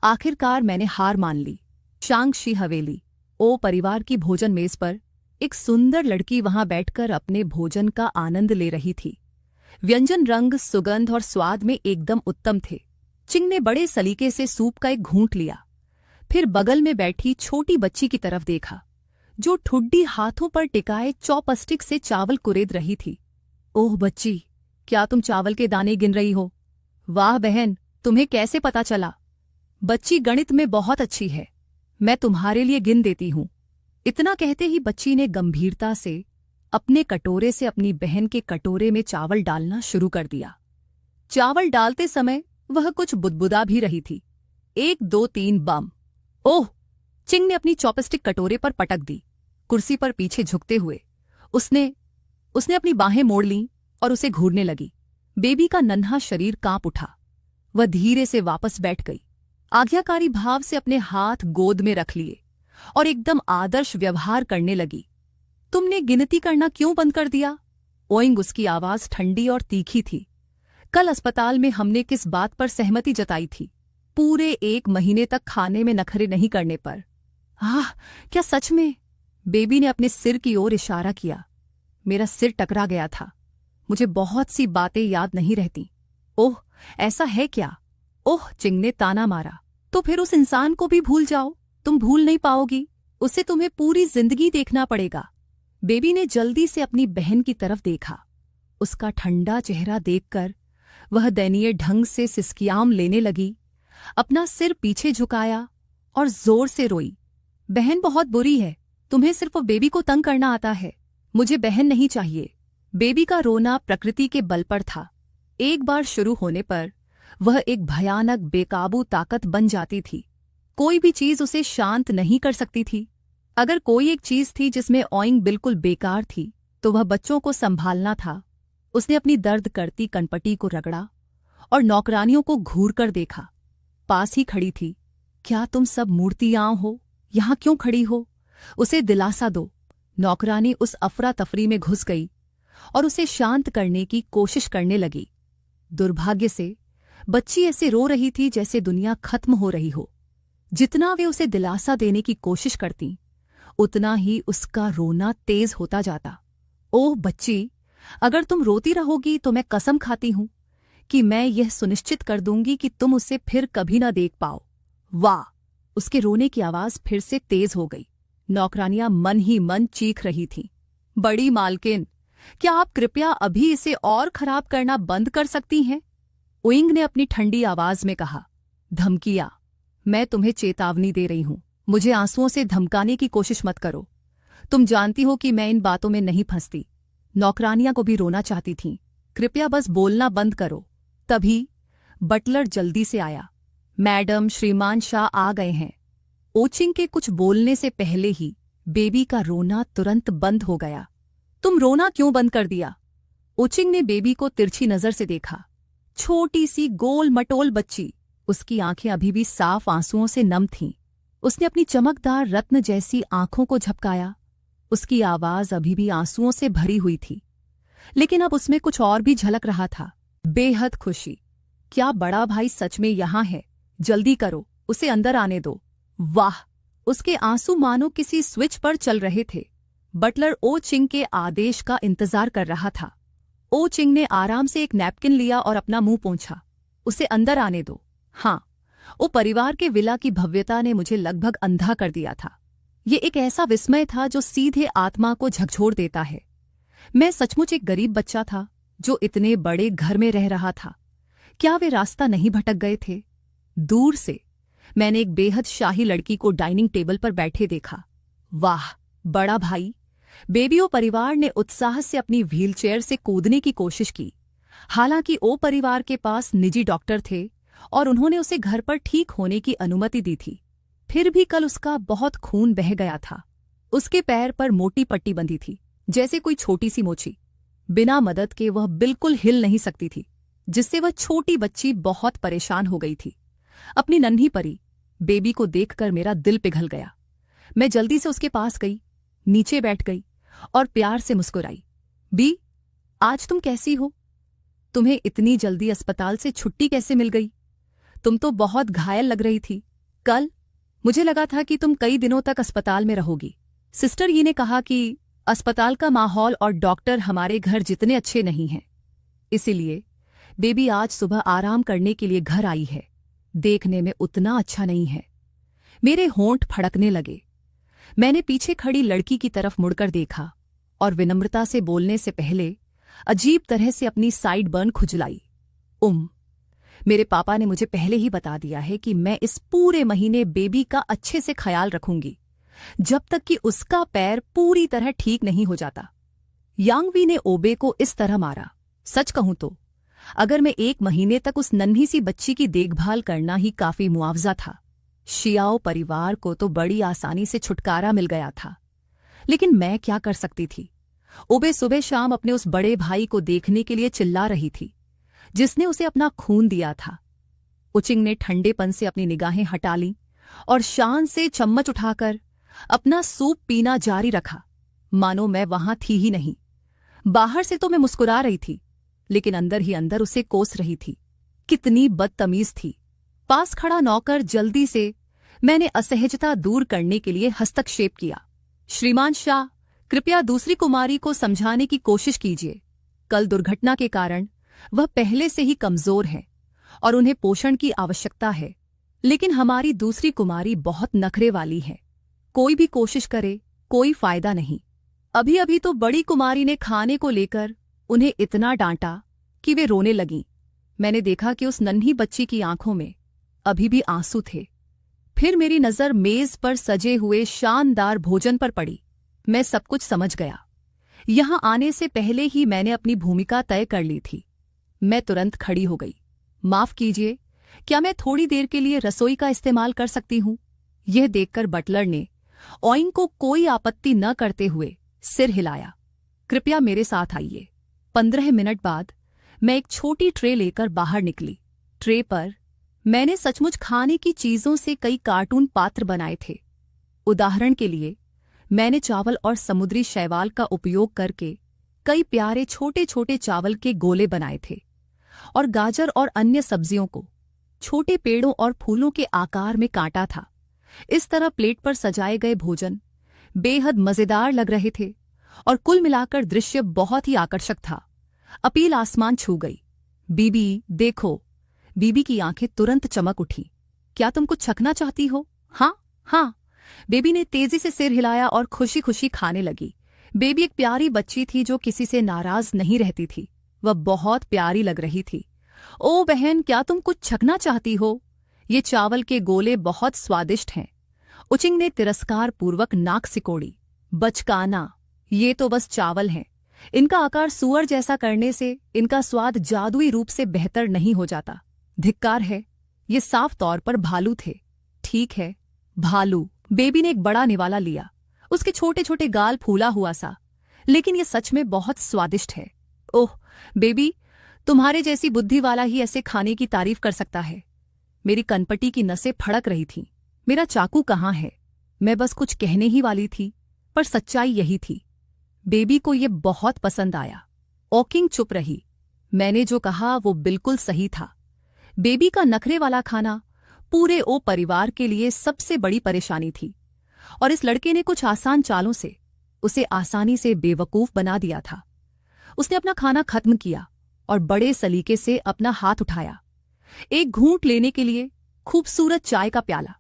A: आखिरकार मैंने हार मान ली। शांगशी हवेली, ओ परिवार की भोजन मेज पर एक सुंदर लड़की वहां बैठकर अपने भोजन का आनंद ले रही थी। व्यंजन रंग, सुगंध और स्वाद में एकदम उत्तम थे। चिंग ने बड़े सलीके से सूप का एक घूंट लिया, फिर बगल में बैठी छोटी बच्ची की तरफ देखा, जो ठुड्डी हाथों पर टिकाए चॉपस्टिक से चावल कुरेद रही थी। ओह बच्ची, क्या तुम चावल के दाने गिन रही हो? वाह बहन, तुम्हें कैसे पता चला? बच्ची गणित में बहुत अच्छी है। मैं तुम्हारे लिए गिन देती हूं। इतना कहते ही बच्ची ने गंभीरता से अपने कटोरे से अपनी बहन के कटोरे में चावल डालना शुरू कर दिया। चावल डालते समय वह कुछ बुदबुदा भी रही थी। 1 2 3 बम। ओह! चिंग ने अपनी चॉपस्टिक कटोरे पर पटक दी। कुर्सी पर पीछे झुकते हुए उसने अपनी बाहें मोड़ लीं और उसे घूरने लगी। बेबी का नन्हा शरीर कांप उठा। वह धीरे से वापस बैठ गई, आज्ञाकारी भाव से अपने हाथ गोद में रख लिए और एकदम आदर्श व्यवहार करने लगी। तुमने गिनती करना क्यों बंद कर दिया? ओइंग उसकी आवाज ठंडी और तीखी थी। कल अस्पताल में हमने किस बात पर सहमति जताई थी? पूरे 1 महीने तक खाने में नखरे नहीं करने पर। आह, क्या सच में? बेबी ने अपने सिर की ओर इशारा किया। मेरा सिर टकरा गया था। मुझे बहुत सी बातें याद नहीं रहती। ओह, ऐसा है क्या? ओह, चिंग ने ताना मारा। तो फिर उस इंसान को भी भूल जाओ। तुम भूल नहीं पाओगी। उसे तुम्हें पूरी जिंदगी देखना पड़ेगा। बेबी ने जल्दी से अपनी बहन की तरफ देखा। उसका ठंडा चेहरा देखकर वह दयनीय ढंग से सिसकियाम लेने लगी, अपना सिर पीछे झुकाया और जोर से रोई। बहन बहुत बुरी है। तुम्हें सिर्फ बेबी को तंग करना आता है। मुझे बहन नहीं चाहिए। बेबी का रोना प्रकृति के बल पर था। एक बार शुरू होने पर वह एक भयानक बेकाबू ताकत बन जाती थी। कोई भी चीज उसे शांत नहीं कर सकती थी। अगर कोई एक चीज थी जिसमें ओइंग बिल्कुल बेकार थी तो वह बच्चों को संभालना था। उसने अपनी दर्द करती कनपटी को रगड़ा और नौकरानियों को घूर कर देखा। पास ही खड़ी थी। क्या तुम सब मूर्तियां हो? यहां क्यों खड़ी हो? उसे दिलासा दो। नौकरानी उस अफरा तफरी में घुस गई और उसे शांत करने की कोशिश करने लगी। दुर्भाग्य से बच्ची ऐसे रो रही थी जैसे दुनिया खत्म हो रही हो। जितना वे उसे दिलासा देने की कोशिश करती उतना ही उसका रोना तेज होता जाता। ओह बच्ची, अगर तुम रोती रहोगी तो मैं कसम खाती हूं कि मैं यह सुनिश्चित कर दूंगी कि तुम उसे फिर कभी न देख पाओ। वाह! उसके रोने की आवाज फिर से तेज हो गई। नौकरानियां मन ही मन चीख रही थीं। बड़ी मालकिन, क्या आप कृपया अभी इसे और खराब करना बंद कर सकती हैं? ओइंग ने अपनी ठंडी आवाज में कहा। धमकियां? मैं तुम्हें चेतावनी दे रही हूं। मुझे आंसुओं से धमकाने की कोशिश मत करो। तुम जानती हो कि मैं इन बातों में नहीं फंसती। नौकरानियां को भी रोना चाहती थीं। कृपया बस बोलना बंद करो। तभी बटलर जल्दी से आया। मैडम, श्रीमान शाह आ गए हैं। ओचिंग के कुछ बोलने से पहले ही बेबी का रोना तुरंत बंद हो गया। तुम रोना क्यों बंद कर दिया? ओचिंग ने बेबी को तिरछी नजर से देखा। छोटी सी गोल मटोल बच्ची। उसकी आंखें अभी भी साफ आंसुओं से नम थीं। उसने अपनी चमकदार रत्न जैसी आंखों को झपकाया। उसकी आवाज अभी भी आंसुओं से भरी हुई थी, लेकिन अब उसमें कुछ और भी झलक रहा था। बेहद खुशी। क्या बड़ा भाई सच में यहां है? जल्दी करो, उसे अंदर आने दो। वाह! उसके आंसू मानो किसी स्विच पर चल रहे थे। बटलर ओ चिंग के आदेश का इंतजार कर रहा था। ओ चिंग ने आराम से एक नैपकिन लिया और अपना मुंह पोंछा। उसे अंदर आने दो। हाँ, ओ परिवार के विला की भव्यता ने मुझे लगभग अंधा कर दिया था। ये एक ऐसा विस्मय था जो सीधे आत्मा को झकझोर देता है। मैं सचमुच एक गरीब बच्चा था जो इतने बड़े घर में रह रहा था। क्या वे रास्ता नहीं भटक गए थे? दूर से मैंने एक बेहद शाही लड़की को डाइनिंग टेबल पर बैठे देखा। वाह बड़ा भाई! बेबियो परिवार ने उत्साह से अपनी व्हीलचेयर से कूदने की कोशिश की। हालांकि ओ परिवार के पास निजी डॉक्टर थे और उन्होंने उसे घर पर ठीक होने की अनुमति दी थी। फिर भी कल उसका बहुत खून बह गया था। उसके पैर पर मोटी पट्टी बंधी थी, जैसे कोई छोटी सी मोची। बिना मदद के वह बिल्कुल हिल नहीं सकती थी, जिससे वह छोटी बच्ची बहुत परेशान हो गई थी। अपनी नन्ही परी बेबी को देखकर मेरा दिल पिघल गया। मैं जल्दी से उसके पास गई, नीचे बैठ गई और प्यार से मुस्कुराई। बी, आज तुम कैसी हो? तुम्हें इतनी जल्दी अस्पताल से छुट्टी कैसे मिल गई? तुम तो बहुत घायल लग रही थी। कल मुझे लगा था कि तुम कई दिनों तक अस्पताल में रहोगी। सिस्टर यी ने कहा कि अस्पताल का माहौल और डॉक्टर हमारे घर जितने अच्छे नहीं हैं। इसीलिए बेबी आज सुबह आराम करने के लिए घर आई है। देखने में उतना अच्छा नहीं है। मेरे होंठ फड़कने लगे। मैंने पीछे खड़ी लड़की की तरफ मुड़कर देखा और विनम्रता से बोलने से पहले अजीब तरह से अपनी साइड बर्न खुजलाई। मेरे पापा ने मुझे पहले ही बता दिया है कि मैं इस पूरे महीने बेबी का अच्छे से ख्याल रखूंगी, जब तक कि उसका पैर पूरी तरह ठीक नहीं हो जाता। यांगवी ने ओबे को इस तरह मारा। सच कहूं तो अगर मैं 1 महीने तक उस नन्ही सी बच्ची की देखभाल करना ही काफी मुआवजा था। शियाओ परिवार को तो बड़ी आसानी से छुटकारा मिल गया था, लेकिन मैं क्या कर सकती थी। ओबे सुबह शाम अपने उस बड़े भाई को देखने के लिए चिल्ला रही थी, जिसने उसे अपना खून दिया था। उचिंग ने ठंडेपन से अपनी निगाहें हटा लीं और शान से चम्मच उठाकर अपना सूप पीना जारी रखा, मानो मैं वहां थी ही नहीं। बाहर से तो मैं मुस्कुरा रही थी, लेकिन अंदर ही अंदर उसे कोस रही थी। कितनी बदतमीज थी। पास खड़ा नौकर जल्दी से मैंने असहजता दूर करने के लिए हस्तक्षेप किया। श्रीमान शाह, कृपया दूसरी कुमारी को समझाने की कोशिश कीजिए। कल दुर्घटना के कारण वह पहले से ही कमजोर है और उन्हें पोषण की आवश्यकता है, लेकिन हमारी दूसरी कुमारी बहुत नखरे वाली है। कोई भी कोशिश करे कोई फायदा नहीं। अभी अभी तो बड़ी कुमारी ने खाने को लेकर उन्हें इतना डांटा कि वे रोने लगीं। मैंने देखा कि उस नन्ही बच्ची की आंखों में अभी भी आंसू थे। फिर मेरी नजर मेज पर सजे हुए शानदार भोजन पर पड़ी। मैं सब कुछ समझ गया। यहां आने से पहले ही मैंने अपनी भूमिका तय कर ली थी। मैं तुरंत खड़ी हो गई। माफ कीजिए, क्या मैं थोड़ी देर के लिए रसोई का इस्तेमाल कर सकती हूं? यह देखकर बटलर ने ओइंग को कोई आपत्ति न करते हुए सिर हिलाया। कृपया मेरे साथ आइए। 15 मिनट बाद मैं एक छोटी ट्रे लेकर बाहर निकली। ट्रे पर मैंने सचमुच खाने की चीजों से कई कार्टून पात्र बनाए थे। उदाहरण के लिए, मैंने चावल और समुद्री शैवाल का उपयोग करके कई प्यारे छोटे छोटे चावल के गोले बनाए थे और गाजर और अन्य सब्जियों को छोटे पेड़ों और फूलों के आकार में काटा था। इस तरह प्लेट पर सजाए गए भोजन बेहद मजेदार लग रहे थे और कुल मिलाकर दृश्य बहुत ही आकर्षक था। अपील आसमान छू गई। बीबी देखो। बीबी की आंखें तुरंत चमक उठी। क्या तुम कुछ छकना चाहती हो? हाँ हाँ। बेबी ने तेजी से सिर हिलाया और खुशी खुशी खाने लगी। बेबी एक प्यारी बच्ची थी जो किसी से नाराज नहीं रहती थी। वह बहुत प्यारी लग रही थी। ओ बहन, क्या तुम कुछ छकना चाहती हो? ये चावल के गोले बहुत स्वादिष्ट हैं। उचिंग ने तिरस्कार पूर्वक नाक सिकोड़ी। बचकाना, ये तो बस चावल हैं। इनका आकार सुअर जैसा करने से इनका स्वाद जादुई रूप से बेहतर नहीं हो जाता। धिक्कार है, ये साफ तौर पर भालू थे। ठीक है, भालू। बेबी ने एक बड़ा निवाला लिया। उसके छोटे छोटे गाल फूला हुआ सा, लेकिन ये सच में बहुत स्वादिष्ट है। ओह बेबी, तुम्हारे जैसी बुद्धि वाला ही ऐसे खाने की तारीफ कर सकता है। मेरी कनपटी की नसें फड़क रही थीं। मेरा चाकू कहाँ है? मैं बस कुछ कहने ही वाली थी, पर सच्चाई यही थी। बेबी को ये बहुत पसंद आया। ओकिंग चुप रही। मैंने जो कहा वो बिल्कुल सही था। बेबी का नखरे वाला खाना पूरे ओ परिवार के लिए सबसे बड़ी परेशानी थी, और इस लड़के ने कुछ आसान चालों से उसे आसानी से बेवकूफ बना दिया था। उसने अपना खाना खत्म किया और बड़े सलीके से अपना हाथ उठाया, एक घूंट लेने के लिए खूबसूरत चाय का प्याला।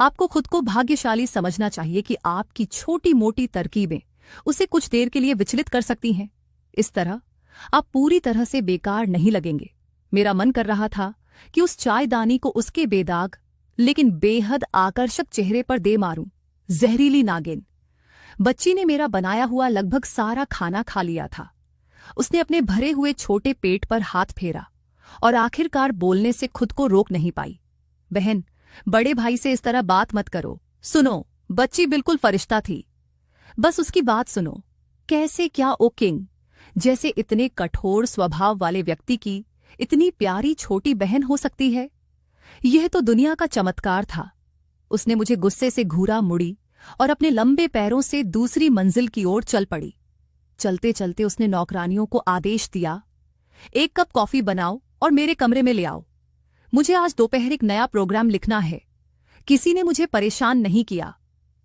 A: आपको खुद को भाग्यशाली समझना चाहिए कि आपकी छोटी मोटी तरकीबें उसे कुछ देर के लिए विचलित कर सकती हैं। इस तरह आप पूरी तरह से बेकार नहीं लगेंगे। मेरा मन कर रहा था कि उस चायदानी को उसके बेदाग लेकिन बेहद आकर्षक चेहरे पर दे मारूं। जहरीली नागिन। बच्ची ने मेरा बनाया हुआ लगभग सारा खाना खा लिया था। उसने अपने भरे हुए छोटे पेट पर हाथ फेरा और आखिरकार बोलने से खुद को रोक नहीं पाई। बहन, बड़े भाई से इस तरह बात मत करो। सुनो, बच्ची बिल्कुल फरिश्ता थी। बस उसकी बात सुनो। कैसे क्या ओकिंग जैसे इतने कठोर स्वभाव वाले व्यक्ति की इतनी प्यारी छोटी बहन हो सकती है? यह तो दुनिया का चमत्कार था। उसने मुझे गुस्से से घूरा मुड़ी और अपने लंबे पैरों से दूसरी मंजिल की ओर चल पड़ी। चलते चलते उसने नौकरानियों को आदेश दिया, 1 कप कॉफी बनाओ और मेरे कमरे में ले आओ। मुझे आज दोपहर एक नया प्रोग्राम लिखना है। किसी ने मुझे परेशान नहीं किया।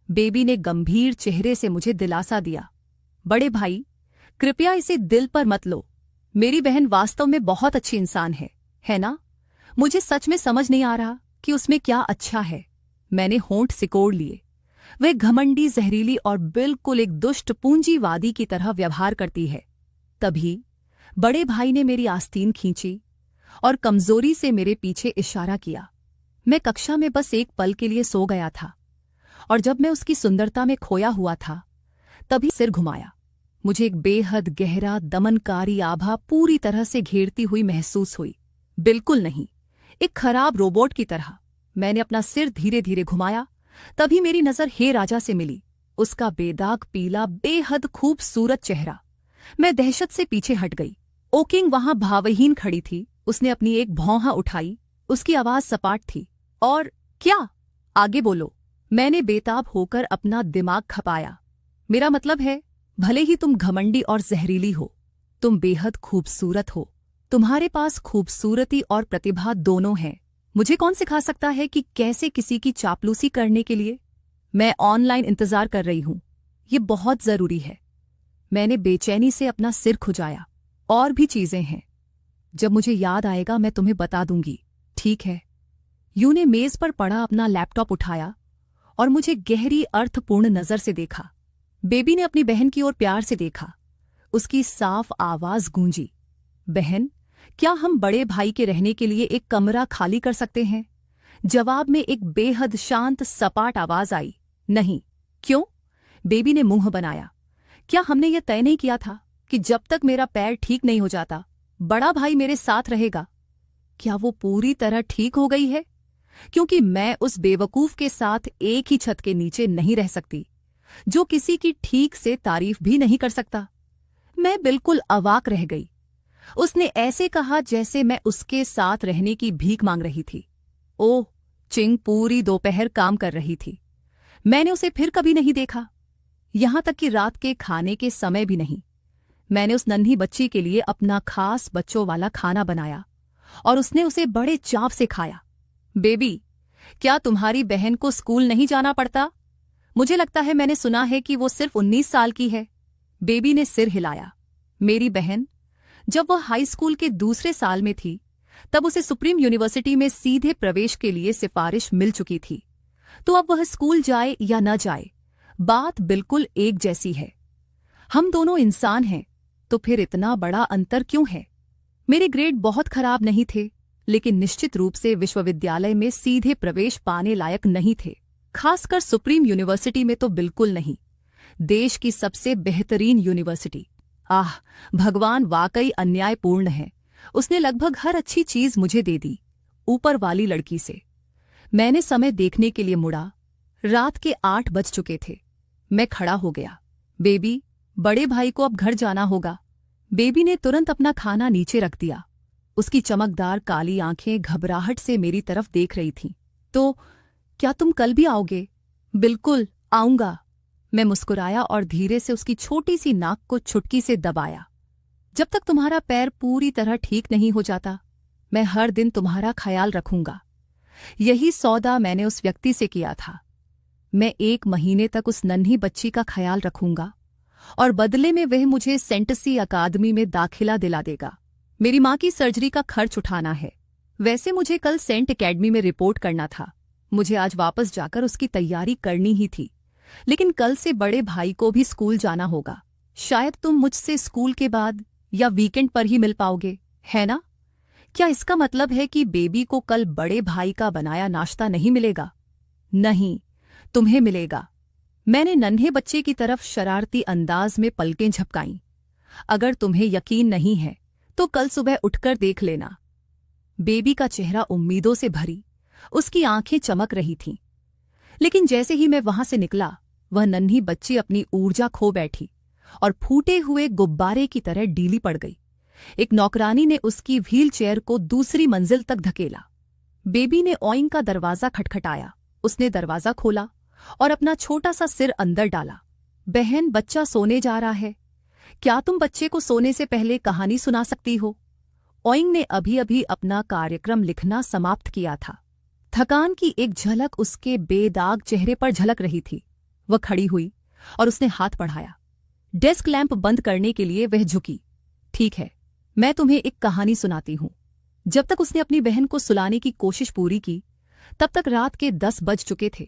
A: बेबी ने गंभीर चेहरे से मुझे दिलासा दिया। बड़े भाई, कृपया इसे दिल पर मत लो। मेरी बहन वास्तव में बहुत अच्छी इंसान है ना? मुझे सच में समझ नहीं आ रहा कि उसमें क्या अच्छा है। मैंने होंठ सिकोड़ लिए। वह घमंडी, जहरीली और बिल्कुल एक दुष्ट पूंजीवादी की तरह व्यवहार करती है। तभी बड़े भाई ने मेरी आस्तीन खींची और कमजोरी से मेरे पीछे इशारा किया। मैं कक्षा में बस एक पल के लिए सो गया था, और जब मैं उसकी सुंदरता में खोया हुआ था तभी सिर घुमाया। मुझे एक बेहद गहरा दमनकारी आभा पूरी तरह से घेरती हुई महसूस हुई। बिल्कुल नहीं, एक खराब रोबोट की तरह। मैंने अपना सिर धीरे धीरे घुमाया, तभी मेरी नजर हे राजा से मिली। उसका बेदाग पीला बेहद खूबसूरत चेहरा। मैं दहशत से पीछे हट गई। ओकिंग वहां भावहीन खड़ी थी। उसने अपनी एक भौंहा उठाई। उसकी आवाज सपाट थी। और क्या? आगे बोलो। मैंने बेताब होकर अपना दिमाग खपाया। मेरा मतलब है, भले ही तुम घमंडी और जहरीली हो, तुम बेहद खूबसूरत हो। तुम्हारे पास खूबसूरती और प्रतिभा दोनों हैं। मुझे कौन सिखा सकता है कि कैसे किसी की चापलूसी करने के लिए? मैं ऑनलाइन इंतजार कर रही हूं, ये बहुत जरूरी है। मैंने बेचैनी से अपना सिर खुजाया। और भी चीजें हैं, जब मुझे याद आएगा मैं तुम्हें बता दूंगी, ठीक है? यूं ने मेज पर पड़ा अपना लैपटॉप उठाया और मुझे गहरी अर्थपूर्ण नजर से देखा। बेबी ने अपनी बहन की ओर प्यार से देखा। उसकी साफ आवाज गूंजी, बहन, क्या हम बड़े भाई के रहने के लिए एक कमरा खाली कर सकते हैं? जवाब में एक बेहद शांत सपाट आवाज आई, नहीं। क्यों? बेबी ने मुंह बनाया। क्या हमने यह तय नहीं किया था कि जब तक मेरा पैर ठीक नहीं हो जाता, बड़ा भाई मेरे साथ रहेगा? क्या वो पूरी तरह ठीक हो गई है? क्योंकि मैं उस बेवकूफ के साथ एक ही छत के नीचे नहीं रह सकती, जो किसी की ठीक से तारीफ भी नहीं कर सकता। मैं बिल्कुल अवाक रह गई। उसने ऐसे कहा जैसे मैं उसके साथ रहने की भीख मांग रही थी। ओह, चिंग पूरी दोपहर काम कर रही थी। मैंने उसे फिर कभी नहीं देखा, यहां तक कि रात के खाने के समय भी नहीं। मैंने उस नन्ही बच्ची के लिए अपना खास बच्चों वाला खाना बनाया और उसने उसे बड़े चाव से खाया। बेबी, क्या तुम्हारी बहन को स्कूल नहीं जाना पड़ता? मुझे लगता है मैंने सुना है कि वो सिर्फ 19 साल की है। बेबी ने सिर हिलाया। मेरी बहन, जब वह हाई स्कूल के दूसरे साल में थी, तब उसे सुप्रीम यूनिवर्सिटी में सीधे प्रवेश के लिए सिफारिश मिल चुकी थी। तो अब वह स्कूल जाए या न जाए, बात बिल्कुल एक जैसी है। हम दोनों इंसान हैं, तो फिर इतना बड़ा अंतर क्यों है? मेरे ग्रेड बहुत खराब नहीं थे, लेकिन निश्चित रूप से विश्वविद्यालय में सीधे प्रवेश पाने लायक नहीं थे। खासकर सुप्रीम यूनिवर्सिटी में तो बिल्कुल नहीं। देश की सबसे बेहतरीन यूनिवर्सिटी। आह, भगवान वाकई अन्यायपूर्ण है। उसने लगभग हर अच्छी चीज मुझे दे दी, ऊपर वाली लड़की से। मैंने समय देखने के लिए मुड़ा। रात के 8 बज चुके थे। मैं खड़ा हो गया। बेबी, बड़े भाई को अब घर जाना होगा। बेबी ने तुरंत अपना खाना नीचे रख दिया। उसकी चमकदार काली आंखें घबराहट से मेरी तरफ देख रही थीं। तो क्या तुम कल भी आओगे? बिल्कुल आऊंगा। मैं मुस्कुराया और धीरे से उसकी छोटी सी नाक को चुटकी से दबाया। जब तक तुम्हारा पैर पूरी तरह ठीक नहीं हो जाता, मैं हर दिन तुम्हारा ख्याल रखूंगा। यही सौदा मैंने उस व्यक्ति से किया था। मैं 1 महीने तक उस नन्ही बच्ची का ख्याल रखूंगा और बदले में वह मुझे सेंटसी अकादमी में दाखिला दिला देगा। मेरी माँ की सर्जरी का खर्च उठाना है। वैसे मुझे कल सेंट एकेडमी में रिपोर्ट करना था। मुझे आज वापस जाकर उसकी तैयारी करनी ही थी। लेकिन कल से बड़े भाई को भी स्कूल जाना होगा। शायद तुम मुझसे स्कूल के बाद या वीकेंड पर ही मिल पाओगे, है ना? क्या इसका मतलब है कि बेबी को कल बड़े भाई का बनाया नाश्ता नहीं मिलेगा? नहीं, तुम्हें मिलेगा। मैंने नन्हे बच्चे की तरफ शरारती अंदाज में पलकें झपकाईं। अगर तुम्हें यकीन नहीं है तो कल सुबह उठकर देख लेना। बेबी का चेहरा उम्मीदों से भरी, उसकी आंखें चमक रही थीं। लेकिन जैसे ही मैं वहां से निकला, वह नन्ही बच्ची अपनी ऊर्जा खो बैठी और फूटे हुए गुब्बारे की तरह डीली पड़ गई। एक नौकरानी ने उसकी व्हील चेयर को दूसरी मंजिल तक धकेला। बेबी ने ओइंग का दरवाजा खटखटाया। उसने दरवाजा खोला और अपना छोटा सा सिर अंदर डाला। बहन, बच्चा सोने जा रहा है। क्या तुम बच्चे को सोने से पहले कहानी सुना सकती हो? ओइंग ने अभी अभी अपना कार्यक्रम लिखना समाप्त किया था। थकान की एक झलक उसके बेदाग चेहरे पर झलक रही थी। वह खड़ी हुई और उसने हाथ बढ़ाया। डेस्क लैंप बंद करने के लिए वह झुकी। ठीक है, मैं तुम्हें एक कहानी सुनाती हूं। जब तक उसने अपनी बहन को सुलाने की कोशिश पूरी की, तब तक रात के 10 बज चुके थे।